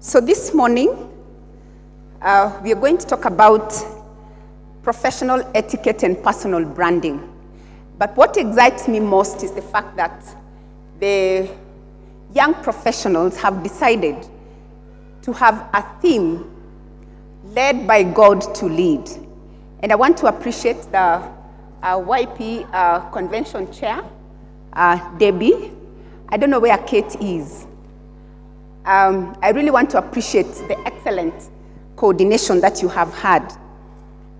So this morning, we are going to talk about professional etiquette and personal branding. But what excites me most is the fact that the young professionals have decided to have a theme led by God to lead. And I want to appreciate the YP convention chair, Debbie. I don't know where Kate is. I really want to appreciate the excellent coordination that you have had.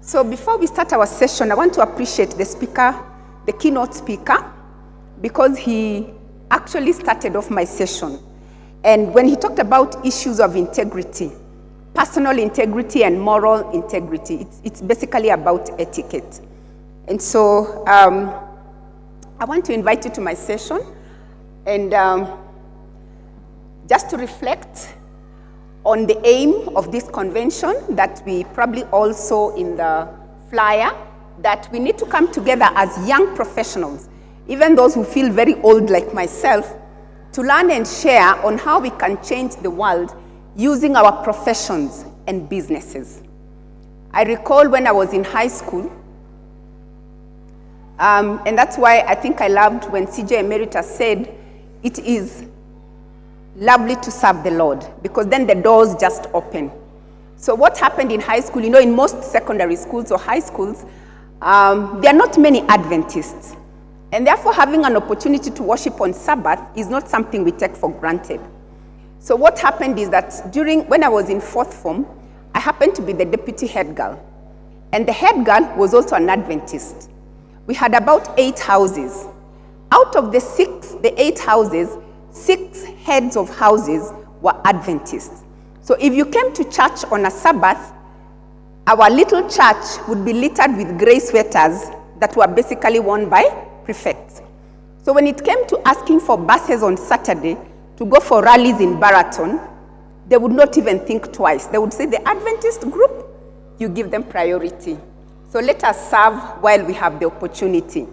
So before we start our session, I want to appreciate the speaker, the keynote speaker, because he actually started off my session. And when he talked about issues of integrity, personal integrity and moral integrity, it's basically about etiquette. And so I want to invite you to my session and just to reflect on the aim of this convention that we probably all saw in the flyer, that we need to come together as young professionals, even those who feel very old like myself, to learn and share on how we can change the world using our professions and businesses. I recall when I was in high school, and that's why I think I loved when CJ Emeritus said, it is lovely to serve the Lord, because then the doors just open. So what happened in high school, in most secondary schools or high schools, there are not many Adventists. And therefore, having an opportunity to worship on Sabbath is not something we take for granted. So what happened is that when I was in fourth form, I happened to be the deputy head girl. And the head girl was also an Adventist. We had about 8 houses. Out of the 8 houses, 6 heads of houses were Adventists. So if you came to church on a Sabbath, our little church would be littered with gray sweaters that were basically worn by prefects. So when it came to asking for buses on Saturday to go for rallies in Baraton, they would not even think twice. They would say, the Adventist group, you give them priority. So let us serve while we have the opportunity.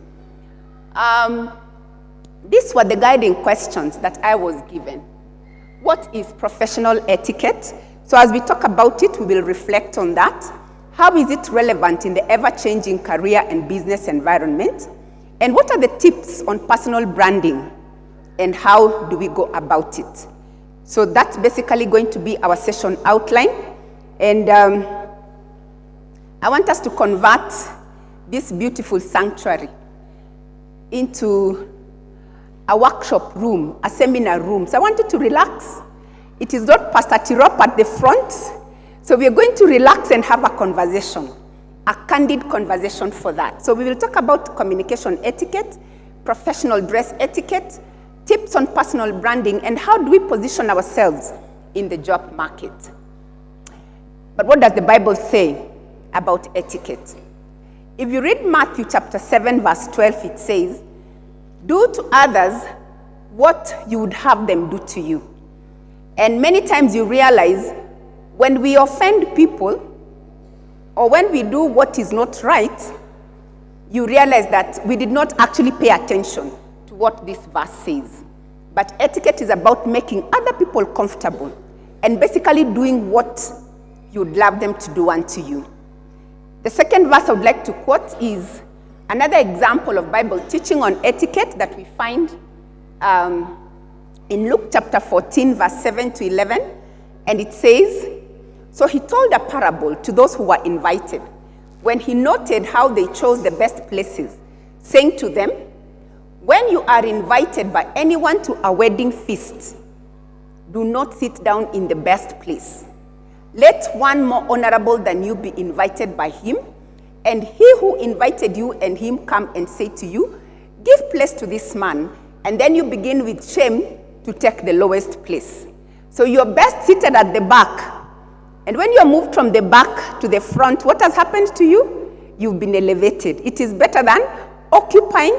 These were the guiding questions that I was given. What is professional etiquette? So as we talk about it, we will reflect on that. How is it relevant in the ever-changing career and business environment? And what are the tips on personal branding? And how do we go about it? So that's basically going to be our session outline. And I want us to convert this beautiful sanctuary into a workshop room, a seminar room. So I want you to relax. It is not Pastor Tirop at the front. So we are going to relax and have a conversation, a candid conversation for that. So we will talk about communication etiquette, professional dress etiquette, tips on personal branding, and how do we position ourselves in the job market. But what does the Bible say about etiquette? If you read Matthew chapter 7, verse 12, it says, do to others what you would have them do to you. And many times you realize when we offend people or when we do what is not right, you realize that we did not actually pay attention to what this verse says. But etiquette is about making other people comfortable and basically doing what you'd love them to do unto you. The second verse I would like to quote is another example of Bible teaching on etiquette that we find in Luke chapter 14, verse 7 to 11. And it says, so he told a parable to those who were invited, when he noted how they chose the best places, saying to them, when you are invited by anyone to a wedding feast, do not sit down in the best place. Let one more honorable than you be invited by him, and he who invited you and him come and say to you, give place to this man, and then you begin with shame to take the lowest place. So you're best seated at the back. And when you're moved from the back to the front, what has happened to you? You've been elevated. It is better than occupying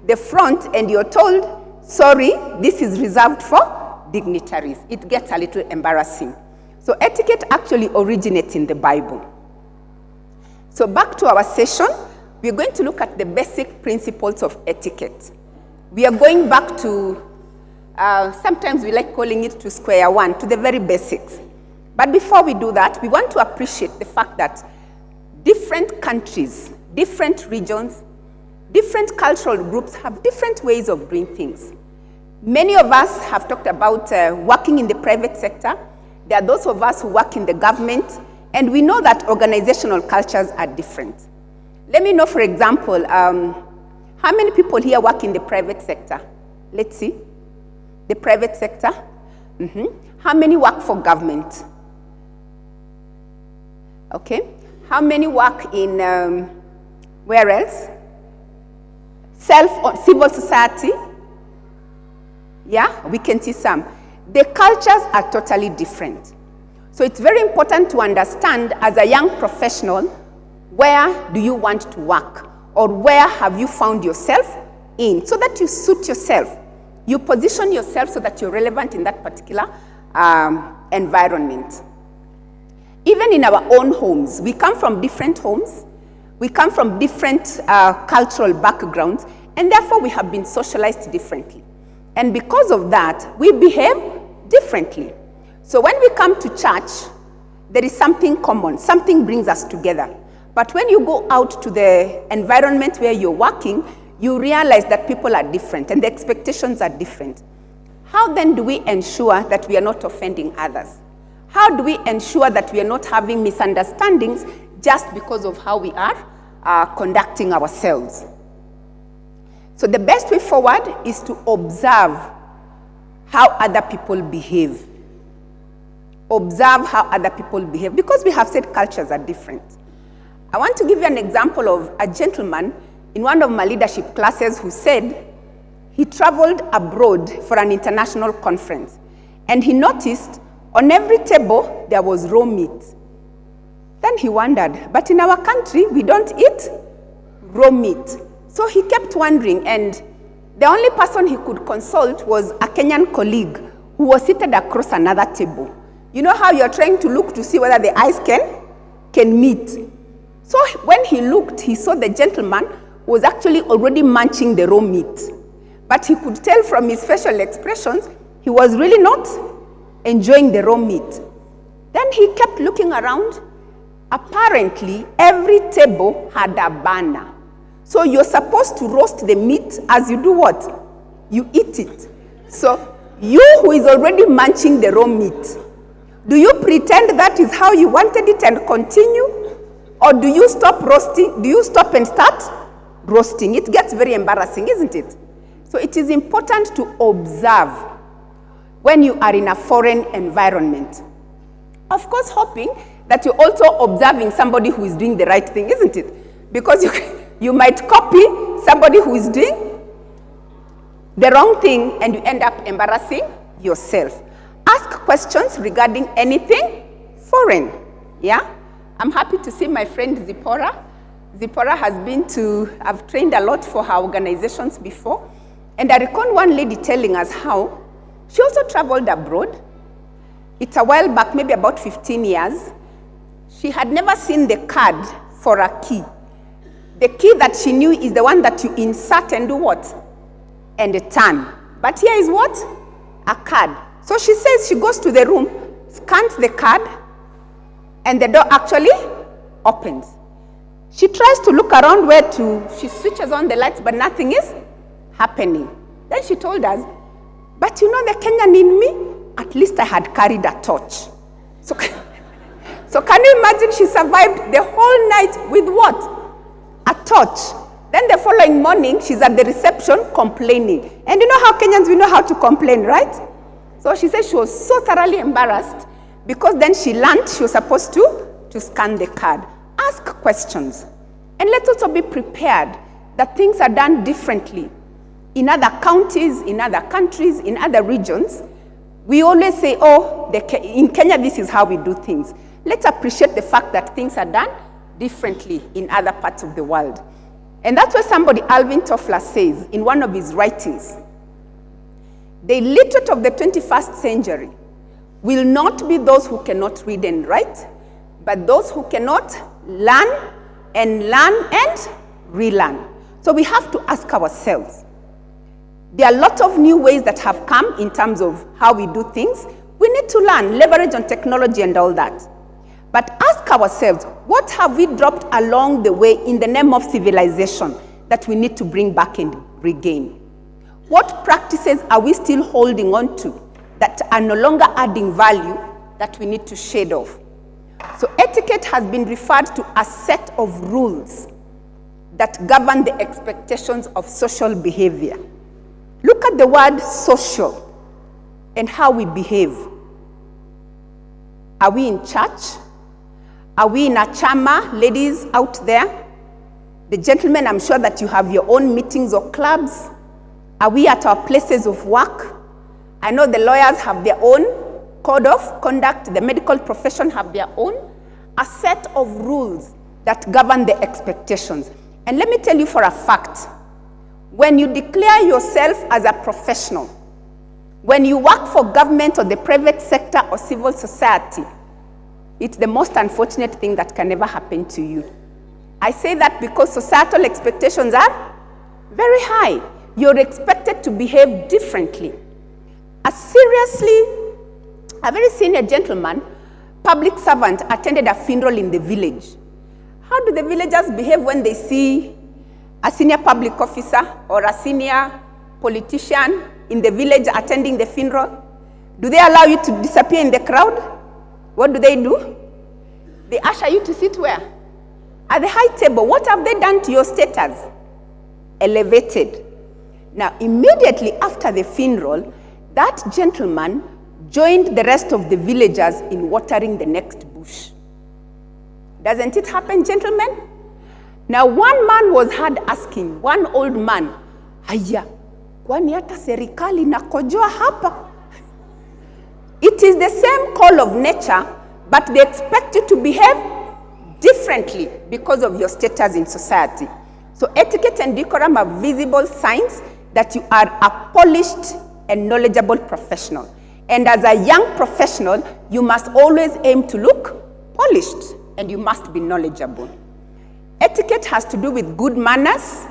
the front and you're told, sorry, this is reserved for dignitaries. It gets a little embarrassing. So etiquette actually originates in the Bible. So back to our session, we're going to look at the basic principles of etiquette. We are going back to Sometimes we like calling it to square one, to the very basics. But before we do that, we want to appreciate the fact that different countries, different regions, different cultural groups have different ways of doing things. Many of us have talked about working in the private sector. There are those of us who work in the government, and we know that organizational cultures are different. Let me know, for example, how many people here work in the private sector? Let's see. The private sector. How many work for government? Okay. How many work in, where else? Civil society? Yeah, we can see some. The cultures are totally different. So it's very important to understand as a young professional, where do you want to work? Or where have you found yourself in? So that you suit yourself. You position yourself so that you're relevant in that particular environment. Even in our own homes, we come from different homes. We come from different cultural backgrounds, and therefore we have been socialized differently. And because of that, we behave differently. So when we come to church, there is something common, something brings us together. But when you go out to the environment where you're working, you realize that people are different and the expectations are different. How then do we ensure that we are not offending others? How do we ensure that we are not having misunderstandings just because of how we are conducting ourselves? So the best way forward is to observe how other people behave. Observe how other people behave, because we have said cultures are different. I want to give you an example of a gentleman in one of my leadership classes who said he traveled abroad for an international conference, and he noticed on every table there was raw meat. Then he wondered, but in our country we don't eat raw meat. So he kept wondering, and the only person he could consult was a Kenyan colleague who was seated across another table. You know how you're trying to look to see whether the eyes can meet. So when he looked, he saw the gentleman was actually already munching the raw meat. But he could tell from his facial expressions, he was really not enjoying the raw meat. Then he kept looking around. Apparently, every table had a burner. So you're supposed to roast the meat as you do what? You eat it. So you who is already munching the raw meat, do you pretend that is how you wanted it and continue? Or do you stop roasting? Do you stop and start roasting? It gets very embarrassing, isn't it? So it is important to observe when you are in a foreign environment. Of course, hoping that you're also observing somebody who is doing the right thing, isn't it? Because you might copy somebody who is doing the wrong thing and you end up embarrassing yourself. Ask questions regarding anything foreign. Yeah? I'm happy to see my friend Zipporah. Zipporah has I've trained a lot for her organizations before. And I recall one lady telling us how she also traveled abroad. It's a while back, maybe about 15 years. She had never seen the card for a key. The key that she knew is the one that you insert and do what? And turn. But here is what? A card. So she says she goes to the room, scans the card, and the door actually opens. She tries to look around she switches on the lights, but nothing is happening. Then she told us, but you know the Kenyan in me? At least I had carried a torch. So can you imagine she survived the whole night with what? A torch. Then the following morning, she's at the reception complaining. And you know how Kenyans, we know how to complain, right? So she said she was so thoroughly embarrassed because then she learned she was supposed to scan the card. Ask questions. And let's also be prepared that things are done differently. In other counties, in other countries, in other regions, we always say, in Kenya, this is how we do things. Let's appreciate the fact that things are done differently in other parts of the world. And that's why somebody, Alvin Toffler, says in one of his writings, the illiterate of the 21st century will not be those who cannot read and write, but those who cannot learn and relearn. So we have to ask ourselves, There are a lot of new ways that have come in terms of how we do things. We need to learn, leverage on technology and all that. But ask ourselves, what have we dropped along the way in the name of civilization that we need to bring back and regain? What practices are we still holding on to that are no longer adding value that we need to shed off? So etiquette has been referred to as a set of rules that govern the expectations of social behavior. Look at the word social and how we behave. Are we in church? Are we in a chama, ladies out there? The gentlemen, I'm sure that you have your own meetings or clubs. Are we at our places of work? I know the lawyers have their own code of conduct, the medical profession have their own, a set of rules that govern the expectations. And let me tell you for a fact, when you declare yourself as a professional, when you work for government or the private sector or civil society, it's the most unfortunate thing that can ever happen to you. I say that because societal expectations are very high. You're expected to behave differently. A very senior gentleman, public servant, attended a funeral in the village. How do the villagers behave when they see a senior public officer or a senior politician in the village attending the funeral? Do they allow you to disappear in the crowd? What do? They usher you to sit where? At the high table. What have they done to your status? Elevated. Now, immediately after the funeral, that gentleman joined the rest of the villagers in watering the next bush. Doesn't it happen, gentlemen? Now, one man was heard asking, one old man, "Haya, kwani hata serikali nakojoa hapa?" It is the same call of nature, but they expect you to behave differently because of your status in society. So etiquette and decorum are visible signs that you are a polished and knowledgeable professional. And as a young professional, you must always aim to look polished and you must be knowledgeable. Etiquette has to do with good manners.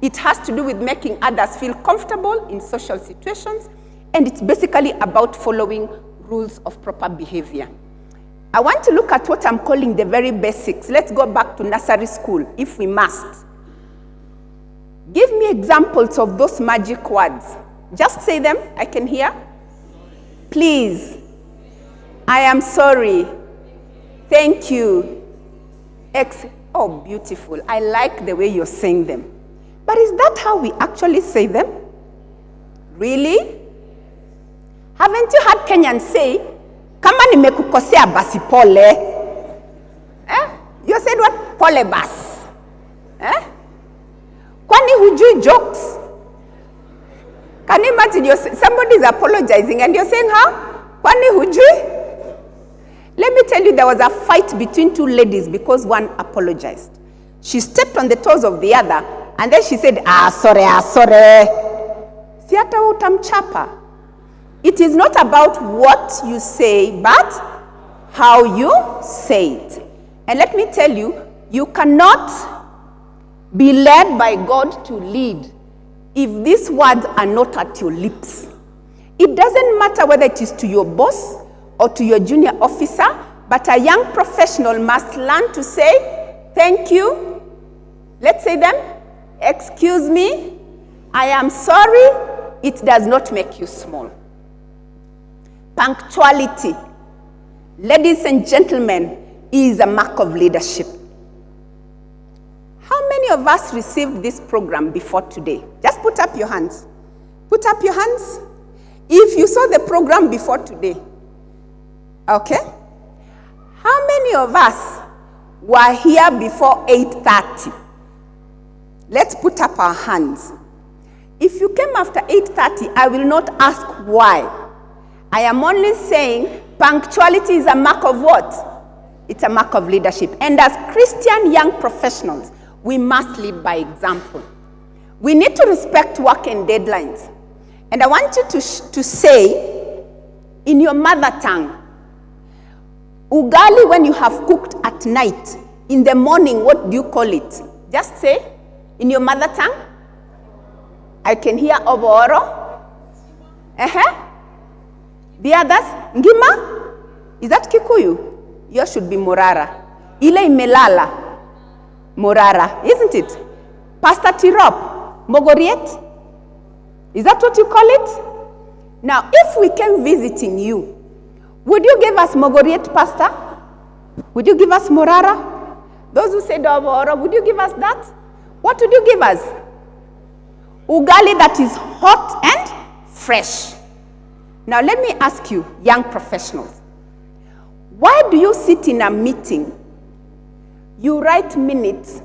It has to do with making others feel comfortable in social situations. And it's basically about following rules of proper behavior. I want to look at what I'm calling the very basics. Let's go back to nursery school, if we must. Give me examples of those magic words. Just say them, I can hear. Please. I am sorry. Thank you. Oh, beautiful. I like the way you're saying them. But is that how we actually say them? Really? Haven't you heard Kenyans say, "Kama nimekukosea basi pole"? You said what? Pole bas. Kwani hujui jokes? Can you imagine somebody is apologizing and you're saying, "How? Kwani hujui?" Let me tell you, there was a fight between two ladies because one apologized. She stepped on the toes of the other and then she said, sorry. Si hata utamchapa. It is not about what you say, but how you say it. And let me tell you, you cannot be led by God to lead if these words are not at your lips. It doesn't matter whether it is to your boss or to your junior officer, but a young professional must learn to say, "Thank you." Let's say them. "Excuse me. I am sorry." It does not make you small. Punctuality, ladies and gentlemen, is a mark of leadership. How many of us received this program before today? Just put up your hands. Put up your hands. If you saw the program before today, okay? How many of us were here before 8:30? Let's put up our hands. If you came after 8:30, I will not ask why. I am only saying punctuality is a mark of what? It's a mark of leadership. And as Christian young professionals, we must lead by example. We need to respect work and deadlines. And I want you to say in your mother tongue, ugali when you have cooked at night, in the morning, what do you call it? Just say in your mother tongue. I can hear Oboro. The others, Ngima? Is that Kikuyu? Yours should be Morara. Ile Imelala. Morara, isn't it? Pastor Tirop, Mogoriet? Is that what you call it? Now, if we came visiting you, would you give us Mogoriet, Pastor? Would you give us Morara? Those who said Oboro, would you give us that? What would you give us? Ugali that is hot and fresh. Now, let me ask you, young professionals, why do you sit in a meeting, you write minutes,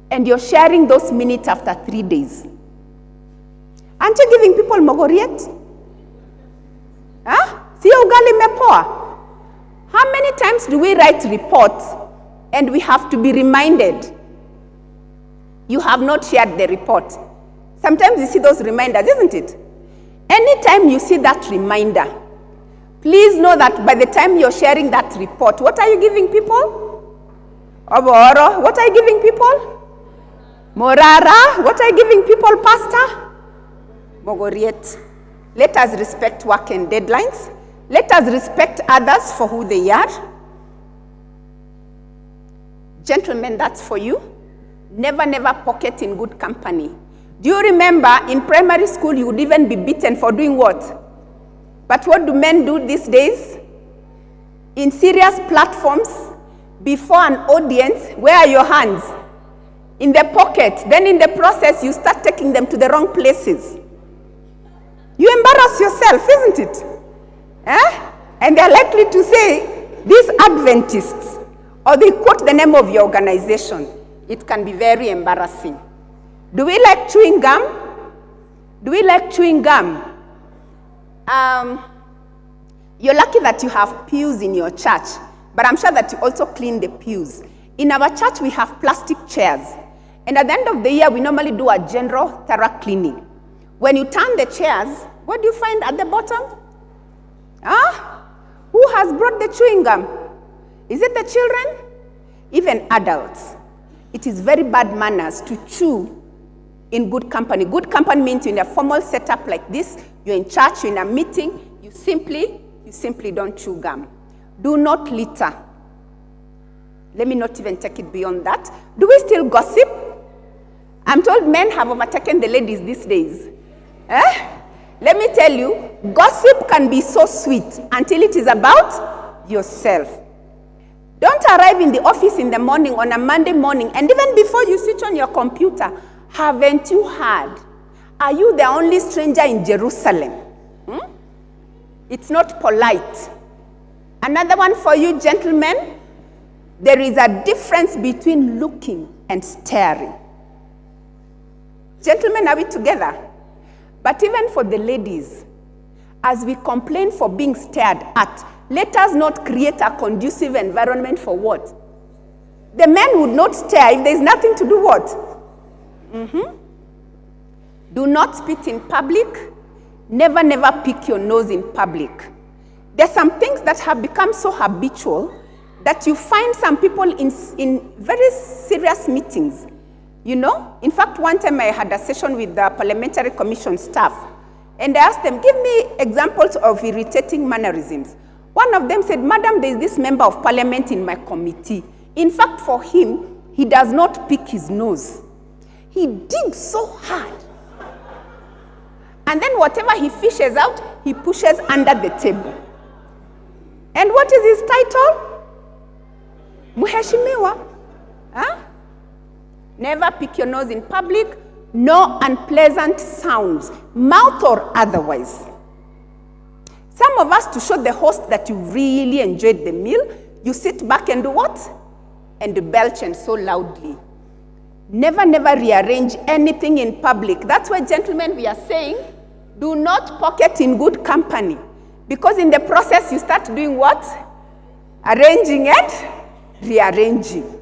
and you're sharing those minutes after 3 days? Aren't you giving people Mogoriet? See ugali mepoa? How many times do we write reports and we have to be reminded? You have not shared the report. Sometimes you see those reminders, isn't it? Anytime you see that reminder, please know that by the time you're sharing that report, what are you giving people? Oboro, what are you giving people? Morara, what are you giving people, Pastor? Mogoriet. Let us respect work and deadlines. Let us respect others for who they are. Gentlemen, that's for you. Never, never pocket in good company. Do you remember in primary school you would even be beaten for doing what? But what do men do these days? In serious platforms, before an audience, where are your hands? In the pocket. Then in the process, you start taking them to the wrong places. You embarrass yourself, isn't it? And they're likely to say, these Adventists, or they quote the name of your organization. It can be very embarrassing. Do we like chewing gum? Do we like chewing gum? You're lucky that you have pews in your church, but I'm sure that you also clean the pews. In our church, we have plastic chairs. And at the end of the year, we normally do a general thorough cleaning. When you turn the chairs, what do you find at the bottom? Who has brought the chewing gum? Is it the children? Even adults. It is very bad manners to chew in good company. Good company means you're in a formal setup like this. You're in church, you're in a meeting. You simply don't chew gum. Do not litter. Let me not even take it beyond that. Do we still gossip? I'm told men have overtaken the ladies these days. Let me tell you, gossip can be so sweet until it is about yourself. Don't arrive in the office in the morning on a Monday morning, and even before you switch on your computer, haven't you heard? Are you the only stranger in Jerusalem? It's not polite. Another one for you, gentlemen. There is a difference between looking and staring. Gentlemen, are we together? But even for the ladies, as we complain for being stared at, let us not create a conducive environment for what? The men would not stare if there's nothing to do what? Do not spit in public. Never, never pick your nose in public. There's some things that have become so habitual that you find some people in very serious meetings. You know, in fact, one time I had a session with the Parliamentary Commission staff, and I asked them, give me examples of irritating mannerisms. One of them said, Madam, there is this member of parliament in my committee. In fact, for him, he does not pick his nose. He digs so hard. And then whatever he fishes out, he pushes under the table. And what is his title? Mheshimiwa. Never pick your nose in public. No unpleasant sounds, mouth or otherwise. Some of us, to show the host that you really enjoyed the meal, you sit back and do what? And belch and so loudly. Never, never rearrange anything in public. That's why, gentlemen, we are saying, do not pocket in good company. Because in the process, you start doing what? Arranging and rearranging.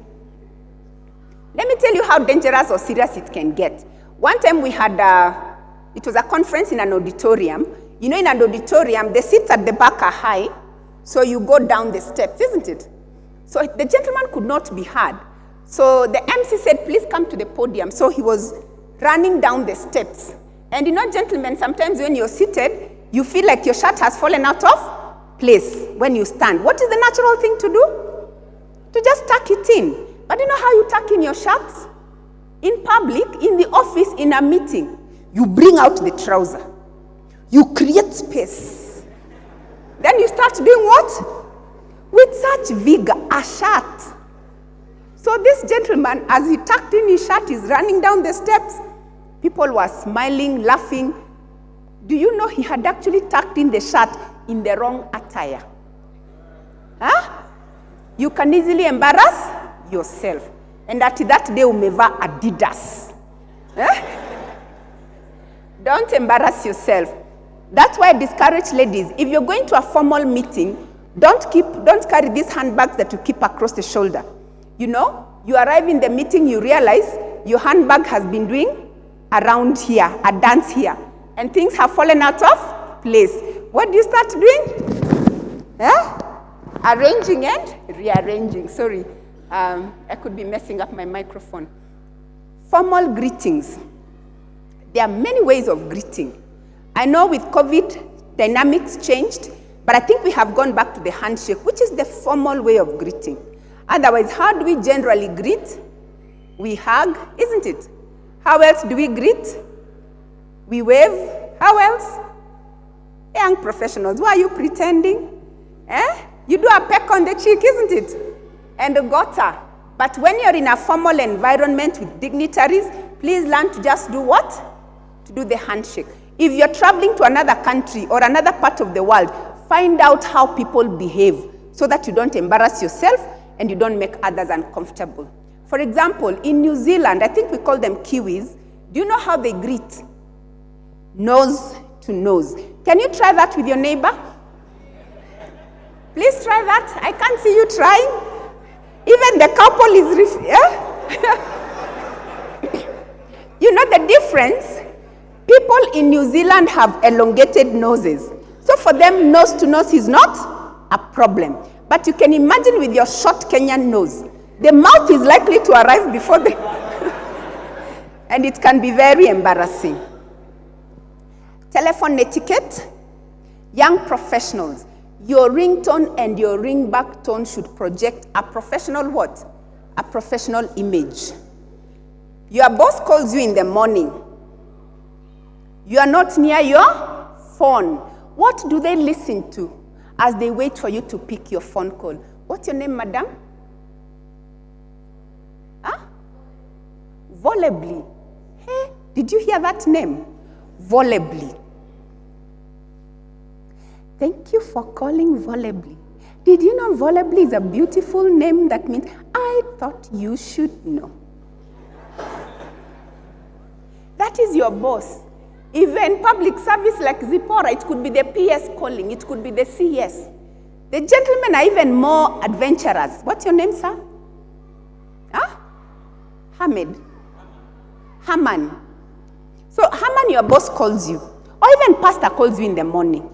Let me tell you how dangerous or serious it can get. One time we had it was a conference in an auditorium. You know, in an auditorium, the seats at the back are high, so you go down the steps, isn't it? So the gentleman could not be heard. So the MC said, please come to the podium. So he was running down the steps. And gentlemen, sometimes when you're seated, you feel like your shirt has fallen out of place when you stand. What is the natural thing to do? To just tuck it in. But you know how you tuck in your shirts? In public, in the office, in a meeting, you bring out the trouser. You create space. Then you start doing what? With such vigor, a shirt. So this gentleman, as he tucked in his shirt, is running down the steps. People were smiling, laughing. Do you know he had actually tucked in the shirt in the wrong attire? Huh? You can easily embarrass yourself. And that day, umeva Adidas. Don't embarrass yourself. That's why I discourage ladies, if you're going to a formal meeting, don't carry these handbags that you keep across the shoulder. You arrive in the meeting, you realize your handbag has been doing a round here, a dance here, and things have fallen out of place. What do you start doing? Arranging and rearranging. Sorry, I could be messing up my microphone. Formal greetings. There are many ways of greeting. I know with COVID, dynamics changed, but I think we have gone back to the handshake, which is the formal way of greeting. Otherwise, how do we generally greet? We hug, isn't it? How else do we greet? We wave. How else? Young professionals, why are you pretending? You do a peck on the cheek, isn't it? And a gutter. But when you're in a formal environment with dignitaries, please learn to just do what? To do the handshake. If you're traveling to another country or another part of the world, find out how people behave so that you don't embarrass yourself and you don't make others uncomfortable. For example, in New Zealand, I think we call them Kiwis. Do you know how they greet? Nose to nose. Can you try that with your neighbor? Please try that. I can't see you trying. Even the couple is... You know the difference? People in New Zealand have elongated noses. So for them, nose to nose is not a problem. But you can imagine with your short Kenyan nose, the mouth is likely to arrive before the... and it can be very embarrassing. Telephone etiquette. Young professionals, your ringtone and your ringback tone should project a professional what? A professional image. Your boss calls you in the morning. You are not near your phone. What do they listen to as they wait for you to pick your phone call? What's your name, madam? Volubly. Hey, did you hear that name? Volubly. Thank you for calling volubly. Did you know volubly is a beautiful name that means, I thought you should know. That is your boss. Even public service like Zipporah, it could be the PS calling, it could be the CS. The gentlemen are even more adventurous. What's your name, sir? Hamid. Haman. So Haman, your boss calls you. Or even pastor calls you in the morning.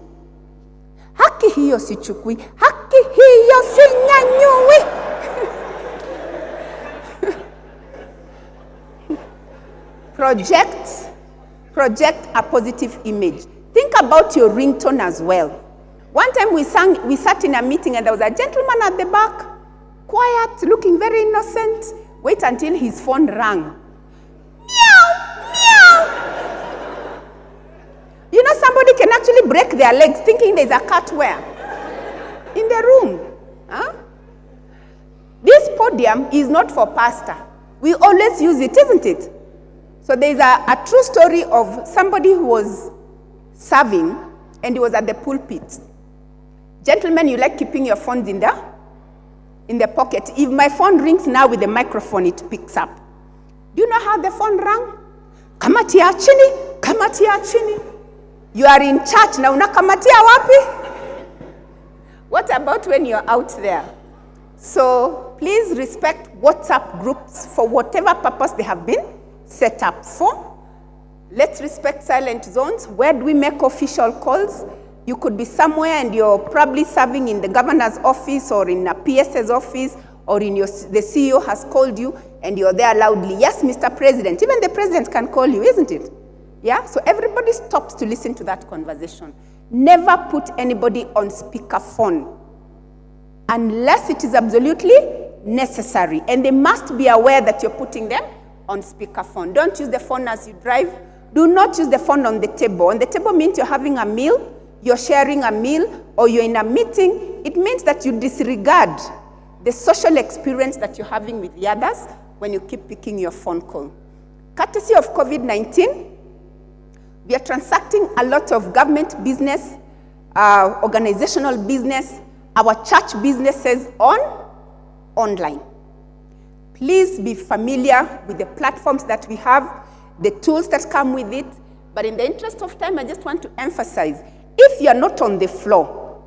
Haki hiyo sichukui. Haki hiyo sinyanyui. Project a positive image. Think about your ringtone as well. One time we sat in a meeting and there was a gentleman at the back, quiet, looking very innocent. Wait until his phone rang. Meow, meow. You know, somebody can actually break their legs thinking there's a cat where? In the room. This podium is not for pastor. We always use it, isn't it? So there's a true story of somebody who was serving and he was at the pulpit. Gentlemen, you like keeping your phones in the pocket. If my phone rings now with the microphone, it picks up. Do you know how the phone rang? Kamatia chini, kamatia chini. You are in church now, unakamatia wapi? What about when you're out there? So please respect WhatsApp groups for whatever purpose they have been set up for. Let's respect silent zones. Where do we make official calls? You could be somewhere and you're probably serving in the governor's office or in a PS's office or in the CEO has called you and you're there loudly. Yes, Mr. President. Even the president can call you, isn't it? Yeah, so everybody stops to listen to that conversation. Never put anybody on speakerphone unless it is absolutely necessary. And they must be aware that you're putting them on speakerphone. Don't use the phone as you drive. Do not use the phone on the table. On the table means you're having a meal, you're sharing a meal, or you're in a meeting. It means that you disregard the social experience that you're having with the others when you keep picking your phone call. Courtesy of COVID-19, we are transacting a lot of government business, organizational business, our church businesses online. Please be familiar with the platforms that we have, the tools that come with it. But in the interest of time, I just want to emphasize, if you're not on the floor,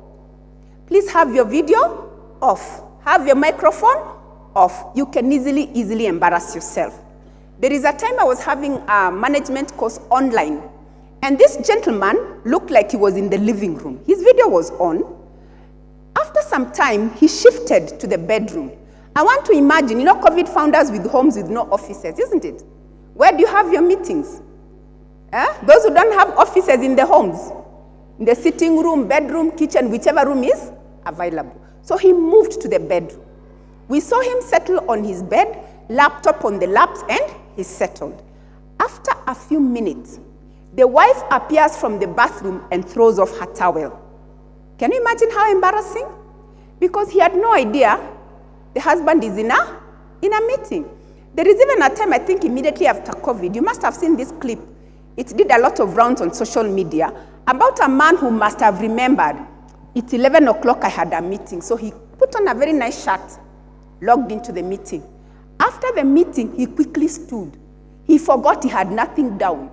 please have your video off. Have your microphone off. You can easily embarrass yourself. There is a time I was having a management course online, and this gentleman looked like he was in the living room. His video was on. After some time, he shifted to the bedroom. I want to imagine, COVID found us with homes with no offices, isn't it? Where do you have your meetings? Those who don't have offices in the homes, in the sitting room, bedroom, kitchen, whichever room is available. So he moved to the bedroom. We saw him settle on his bed, laptop on the laps, and he settled. After a few minutes, the wife appears from the bathroom and throws off her towel. Can you imagine how embarrassing? Because he had no idea the husband is in a meeting. There is even a time, I think immediately after COVID, you must have seen this clip. It did a lot of rounds on social media about a man who must have remembered, it's 11 o'clock, I had a meeting. So he put on a very nice shirt, logged into the meeting. After the meeting, he quickly stood. He forgot he had nothing down.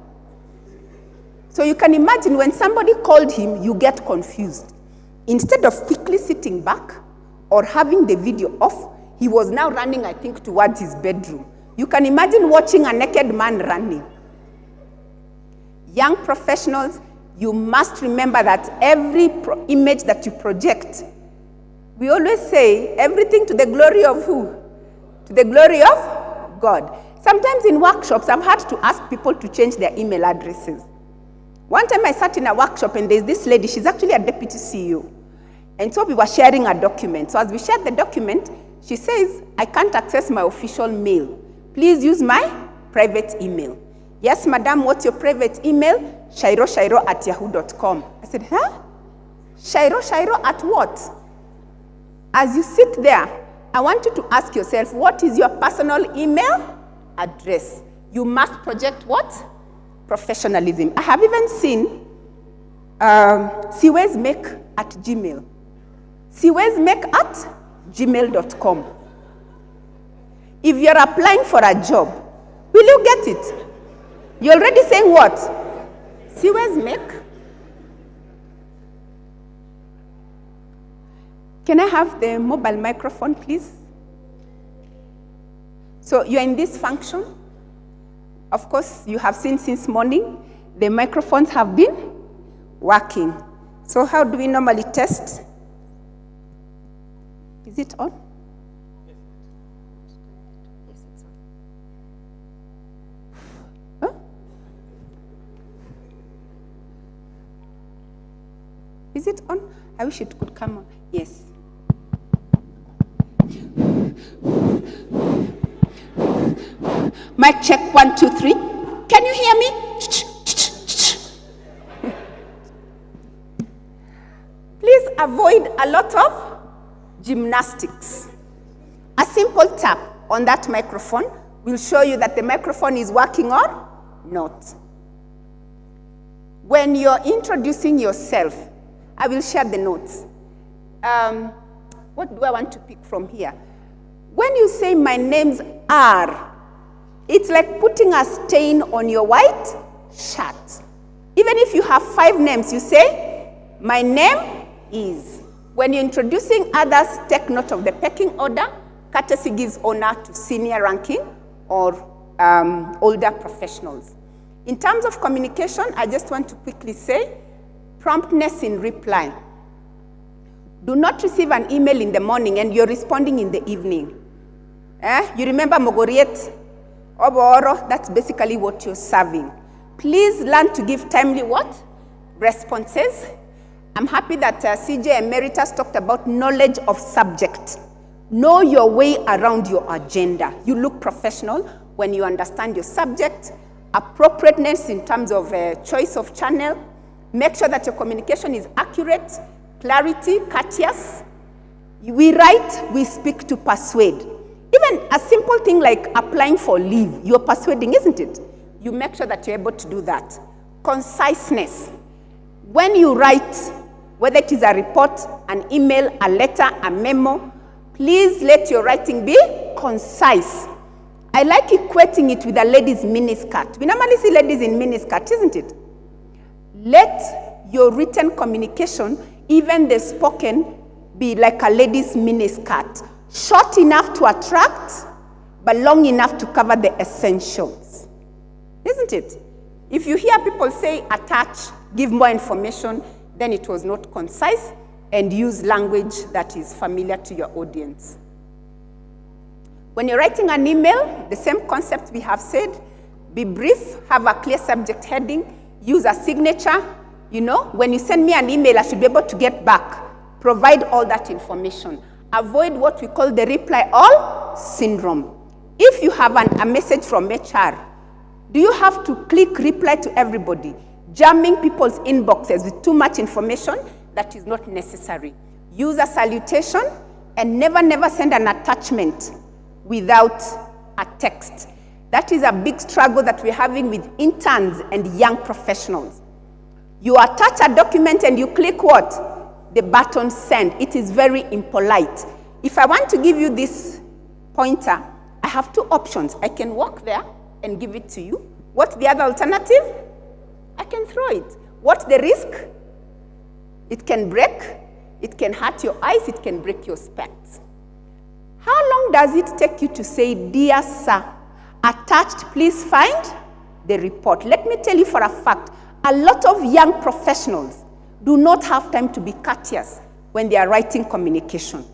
So you can imagine when somebody called him, you get confused. Instead of quickly sitting back or having the video off, he was now running, I think, towards his bedroom. You can imagine watching a naked man running. Young professionals, you must remember that every image that you project, we always say everything to the glory of who? To the glory of God. Sometimes in workshops, I've had to ask people to change their email addresses. One time I sat in a workshop and there's this lady, she's actually a deputy CEO. And so we were sharing a document. So as we shared the document, she says, I can't access my official mail. Please use my private email. Yes, madam, what's your private email? shairo@yahoo.com. I said, huh? Shairo at what? As you sit there, I want you to ask yourself, what is your personal email address? You must project what? Professionalism. I have even seen siwezmake@gmail. siwezmake@gmail.com. If you're applying for a job, will you get it? You're already saying what? Siwezmake. Can I have the mobile microphone, please? So you're in this function. Of course, you have seen since morning, the microphones have been working. So how do we normally test? Is it on? Yes, it's on. Huh? Is it on? I wish it could come on. Yes. Mic check 1, 2, 3. Can you hear me? Please avoid a lot of gymnastics. A simple tap on that microphone will show you that the microphone is working or not. When you're introducing yourself, I will share the notes. What do I want to pick from here? When you say my names are, it's like putting a stain on your white shirt. Even if you have 5 names, you say, my name is. When you're introducing others, take note of the pecking order. Courtesy gives honor to senior ranking or older professionals. In terms of communication, I just want to quickly say, promptness in reply. Do not receive an email in the morning and you're responding in the evening. You remember Mogoriet? Oboro, that's basically what you're serving. Please learn to give timely what? Responses. I'm happy that CJ Emeritus talked about knowledge of subject. Know your way around your agenda. You look professional when you understand your subject, appropriateness in terms of choice of channel. Make sure that your communication is accurate, clarity, courteous. We write, we speak to persuade. Even a simple thing like applying for leave, you're persuading, isn't it? You make sure that you're able to do that. Conciseness. When you write, whether it is a report, an email, a letter, a memo, please let your writing be concise. I like equating it with a lady's miniskirt. We normally see ladies in miniskirt, isn't it? Let your written communication, even the spoken, be like a lady's miniskirt. Short enough to attract, but long enough to cover the essentials. Isn't it? If you hear people say attach, give more information, then it was not concise, and use language that is familiar to your audience. When you're writing an email, the same concept we have said, be brief, have a clear subject heading, use a signature. You know, when you send me an email, I should be able to get back. Provide all that information. Avoid what we call the reply all syndrome. If you have a message from HR, do you have to click reply to everybody? Jamming people's inboxes with too much information that is not necessary. Use a salutation and never send an attachment without a text. That is a big struggle that we're having with interns and young professionals. You attach a document and you click what? The button send. It is very impolite. If I want to give you this pointer, I have two options. I can walk there and give it to you. What's the other alternative? I can throw it. What's the risk? It can break, it can hurt your eyes, it can break your specs. How long does it take you to say, dear sir, attached, please find the report? Let me tell you for a fact, a lot of young professionals do not have time to be courteous when they are writing communication.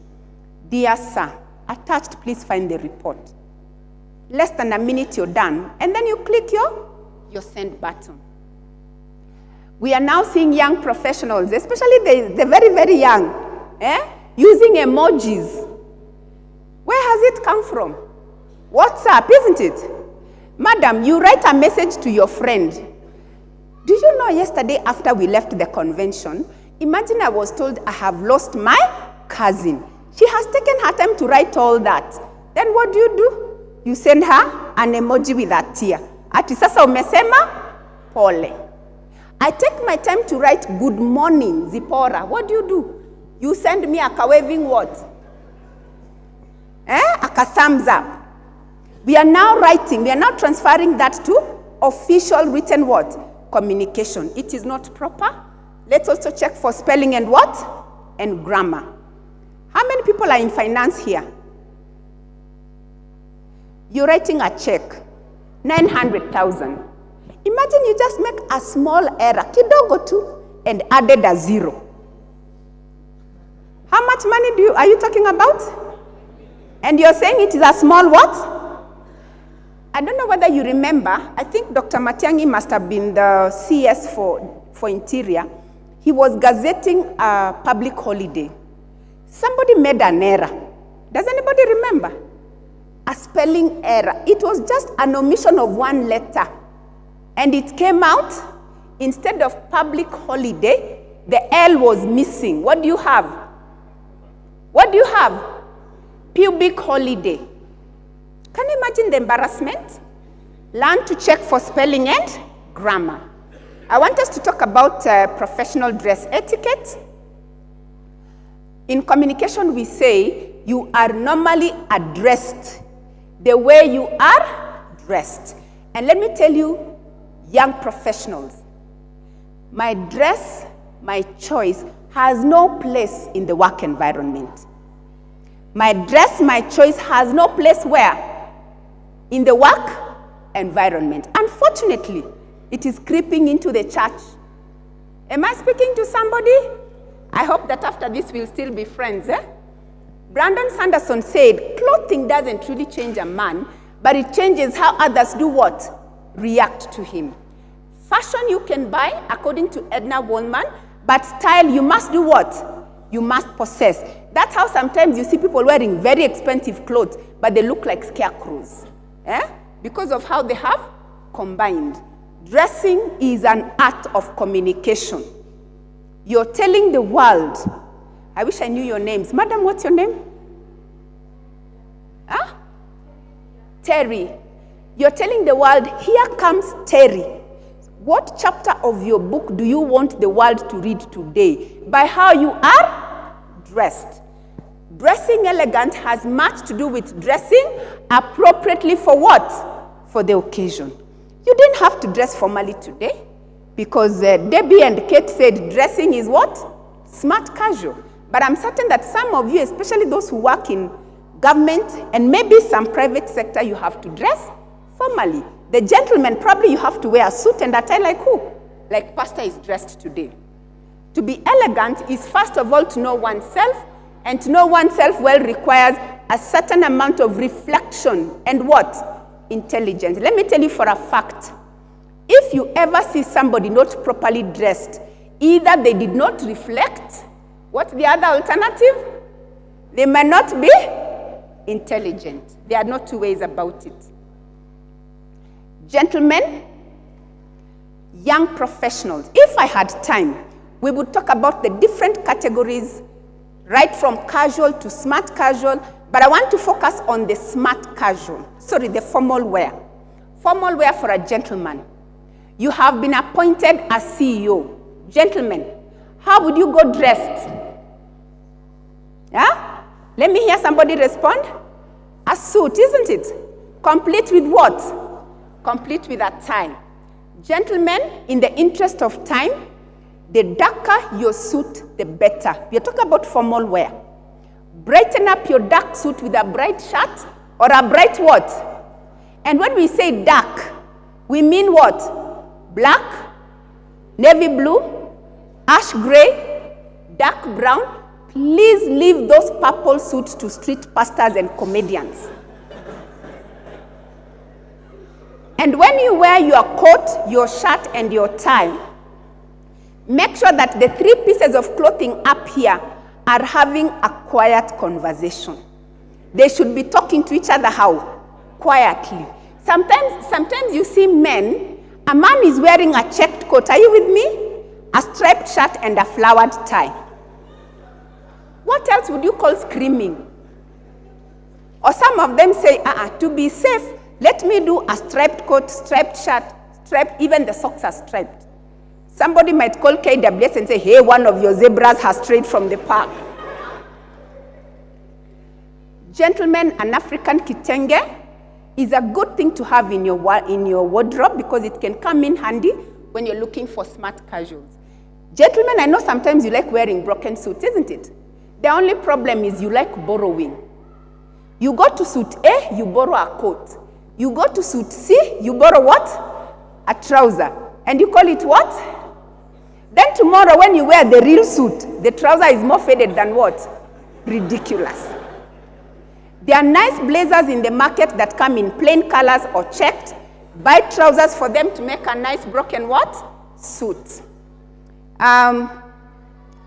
Dear sir, attached, please find the report. Less than a minute, you're done. And then you click your send button. We are now seeing young professionals, especially the very, very young, using emojis. Where has it come from? WhatsApp, isn't it? Madam, you write a message to your friend. Do you know yesterday after we left the convention, imagine I was told I have lost my cousin. She has taken her time to write all that. Then what do? You send her an emoji with a tear. Ati sasa umesema pole. I take my time to write good morning, Zipporah. What do? You send me a waving what? A thumbs up. We are now writing, we are now transferring that to official written what? Communication. It is not proper. Let's also check for spelling and what? And grammar. How many people are in finance here? You're writing a check, 900,000. Imagine you just make a small error, kidogo tu, and added a zero. How much money are you talking about? And you're saying it is a small what? I don't know whether you remember, I think Dr. Matiang'i must have been the CS for Interior. He was gazetting a public holiday. Somebody made an error. Does anybody remember? A spelling error. It was just an omission of one letter. And it came out, instead of public holiday, the L was missing. What do you have? What do you have? Pubic holiday. Can you imagine the embarrassment? Learn to check for spelling and grammar. I want us to talk about professional dress etiquette. In communication, we say you are normally addressed the way you are dressed. And let me tell you, young professionals, my dress, my choice has no place in the work environment. My dress, my choice has no place where? In the work environment. Unfortunately, it is creeping into the church. Am I speaking to somebody? I hope that after this we'll still be friends. Brandon Sanderson said, clothing doesn't really change a man, but it changes how others do what? React to him. Fashion you can buy, according to Edna Woolman, but style you must do what? You must possess. That's how sometimes you see people wearing very expensive clothes, but they look like scarecrows. Because of how they have combined. Dressing is an art of communication. You're telling the world, I wish I knew your names. Madam, what's your name? Terry. You're telling the world, here comes Terry. What chapter of your book do you want the world to read today? By how you are dressed. Dressing elegant has much to do with dressing appropriately for what? For the occasion. You didn't have to dress formally today because Debbie and Kate said dressing is what? Smart casual. But I'm certain that some of you, especially those who work in government and maybe some private sector, you have to dress formally. The gentleman, probably you have to wear a suit and a tie like who? Like Pastor is dressed today. To be elegant is first of all to know oneself, and to know oneself well requires a certain amount of reflection and what? Intelligence. Let me tell you for a fact, if you ever see somebody not properly dressed, either they did not reflect, what's the other alternative? They may not be intelligent. There are no two ways about it. Gentlemen, young professionals, if I had time, we would talk about the different categories, right from casual to smart casual, but I want to focus on the smart casual. Sorry, the formal wear. Formal wear for a gentleman. You have been appointed as CEO. Gentlemen, how would you go dressed? Yeah? Let me hear somebody respond. A suit, isn't it? Complete with what? Complete with a tie. Gentlemen, in the interest of time, the darker your suit, the better. We are talking about formal wear. Brighten up your dark suit with a bright shirt or a bright what? And when we say dark, we mean what? Black, navy blue, ash gray, dark brown. Please leave those purple suits to street pastors and comedians. And when you wear your coat, your shirt, and your tie, make sure that the three pieces of clothing up here are having a quiet conversation. They should be talking to each other how? Quietly. Sometimes you see men, a man is wearing a checked coat, are you with me? A striped shirt and a flowered tie. What else would you call screaming? Or some of them say, to be safe, let me do a striped coat, striped shirt, striped, even the socks are striped. Somebody might call KWS and say, hey, one of your zebras has strayed from the park. Gentlemen, an African kitenge is a good thing to have in your wardrobe because it can come in handy when you're looking for smart casuals. Gentlemen, I know sometimes you like wearing broken suits, isn't it? The only problem is you like borrowing. You go to suit A, you borrow a coat. You go to suit C, you borrow what? A trouser. And you call it what? Then tomorrow when you wear the real suit, the trouser is more faded than what? Ridiculous. There are nice blazers in the market that come in plain colors or checked. Buy trousers for them to make a nice broken what? Suit.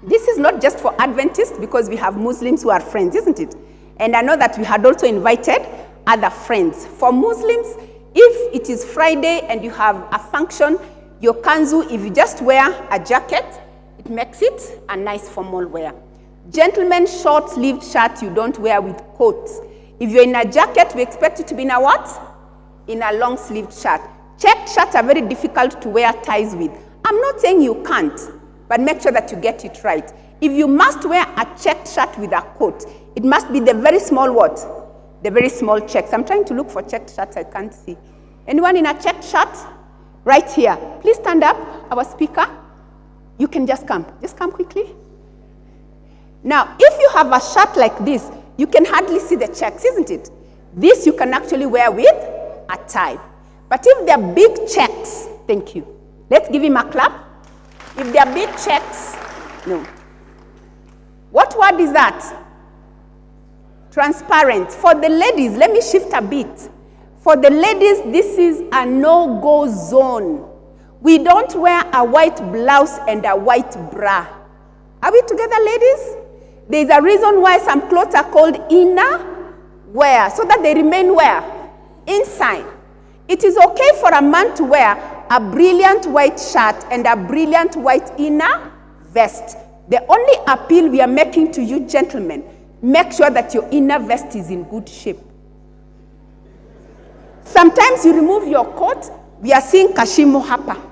This is not just for Adventists because we have Muslims who are friends, isn't it? And I know that we had also invited other friends. For Muslims, if it is Friday and you have a function, your kanzu, if you just wear a jacket, it makes it a nice formal wear. Gentlemen, short-sleeved shirt you don't wear with coats. If you're in a jacket, we expect you to be in a what? In a long-sleeved shirt. Checked shirts are very difficult to wear ties with. I'm not saying you can't, but make sure that you get it right. If you must wear a checked shirt with a coat, it must be the very small what? The very small checks. I'm trying to look for checked shirts, I can't see. Anyone in a checked shirt? Right here. Please stand up, our speaker. You can just come. Just come quickly. Now, if you have a shirt like this, you can hardly see the checks, isn't it? This you can actually wear with a tie. But if they're big checks, thank you. Let's give him a clap. If they're big checks, no. What word is that? Transparent. For the ladies, let me shift a bit. For the ladies, this is a no-go zone. We don't wear a white blouse and a white bra. Are we together, ladies? There's a reason why some clothes are called inner wear, so that they remain where? Inside. It is okay for a man to wear a brilliant white shirt and a brilliant white inner vest. The only appeal we are making to you, gentlemen, make sure that your inner vest is in good shape. Sometimes you remove your coat, we are seeing Kashimo hapa.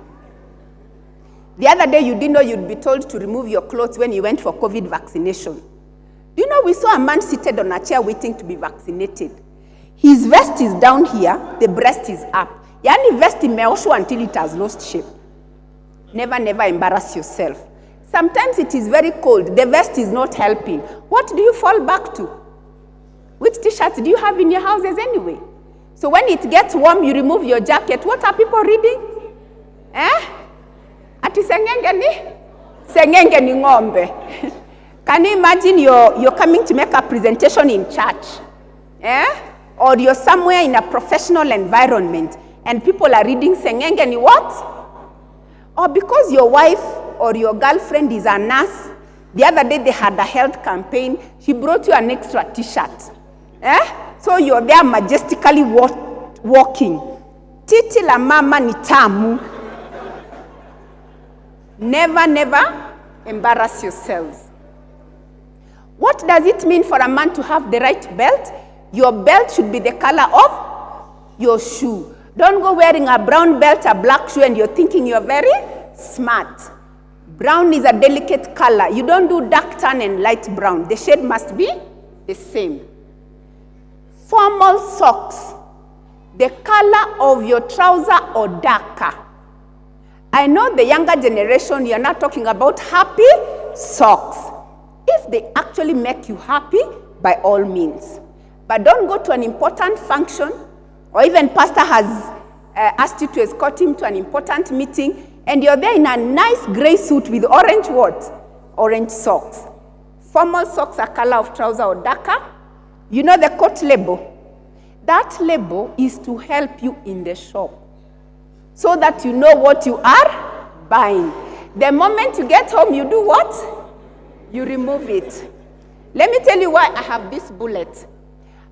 The other day you didn't know you'd be told to remove your clothes when you went for COVID vaccination. Do you know we saw a man seated on a chair waiting to be vaccinated? His vest is down here, the breast is up. Yani vest imeoshwa until it has lost shape. Never embarrass yourself. Sometimes it is very cold, the vest is not helping. What do you fall back to? Which t-shirts do you have in your houses anyway? So when it gets warm, you remove your jacket. What are people reading? Ati sengenge ni? Sengenge ni ngombe. Can you imagine you're coming to make a presentation in church? Or you're somewhere in a professional environment and people are reading sengenge ni what? Or because your wife or your girlfriend is a nurse, the other day they had a health campaign, she brought you an extra t-shirt. So you're there majestically walking. Titi la mama ni tamu. Never embarrass yourselves. What does it mean for a man to have the right belt? Your belt should be the color of your shoe. Don't go wearing a brown belt, a black shoe, and you're thinking you're very smart. Brown is a delicate color. You don't do dark tan and light brown. The shade must be the same. Formal socks. The color of your trouser or darker. I know the younger generation, you're not talking about happy socks. If they actually make you happy, by all means. But don't go to an important function, or even pastor has asked you to escort him to an important meeting, and you're there in a nice gray suit with orange what? Orange socks. Formal socks are color of trouser or darker. You know the coat label? That label is to help you in the shop, so that you know what you are buying. The moment you get home, you do what? You remove it. Let me tell you why I have this bullet.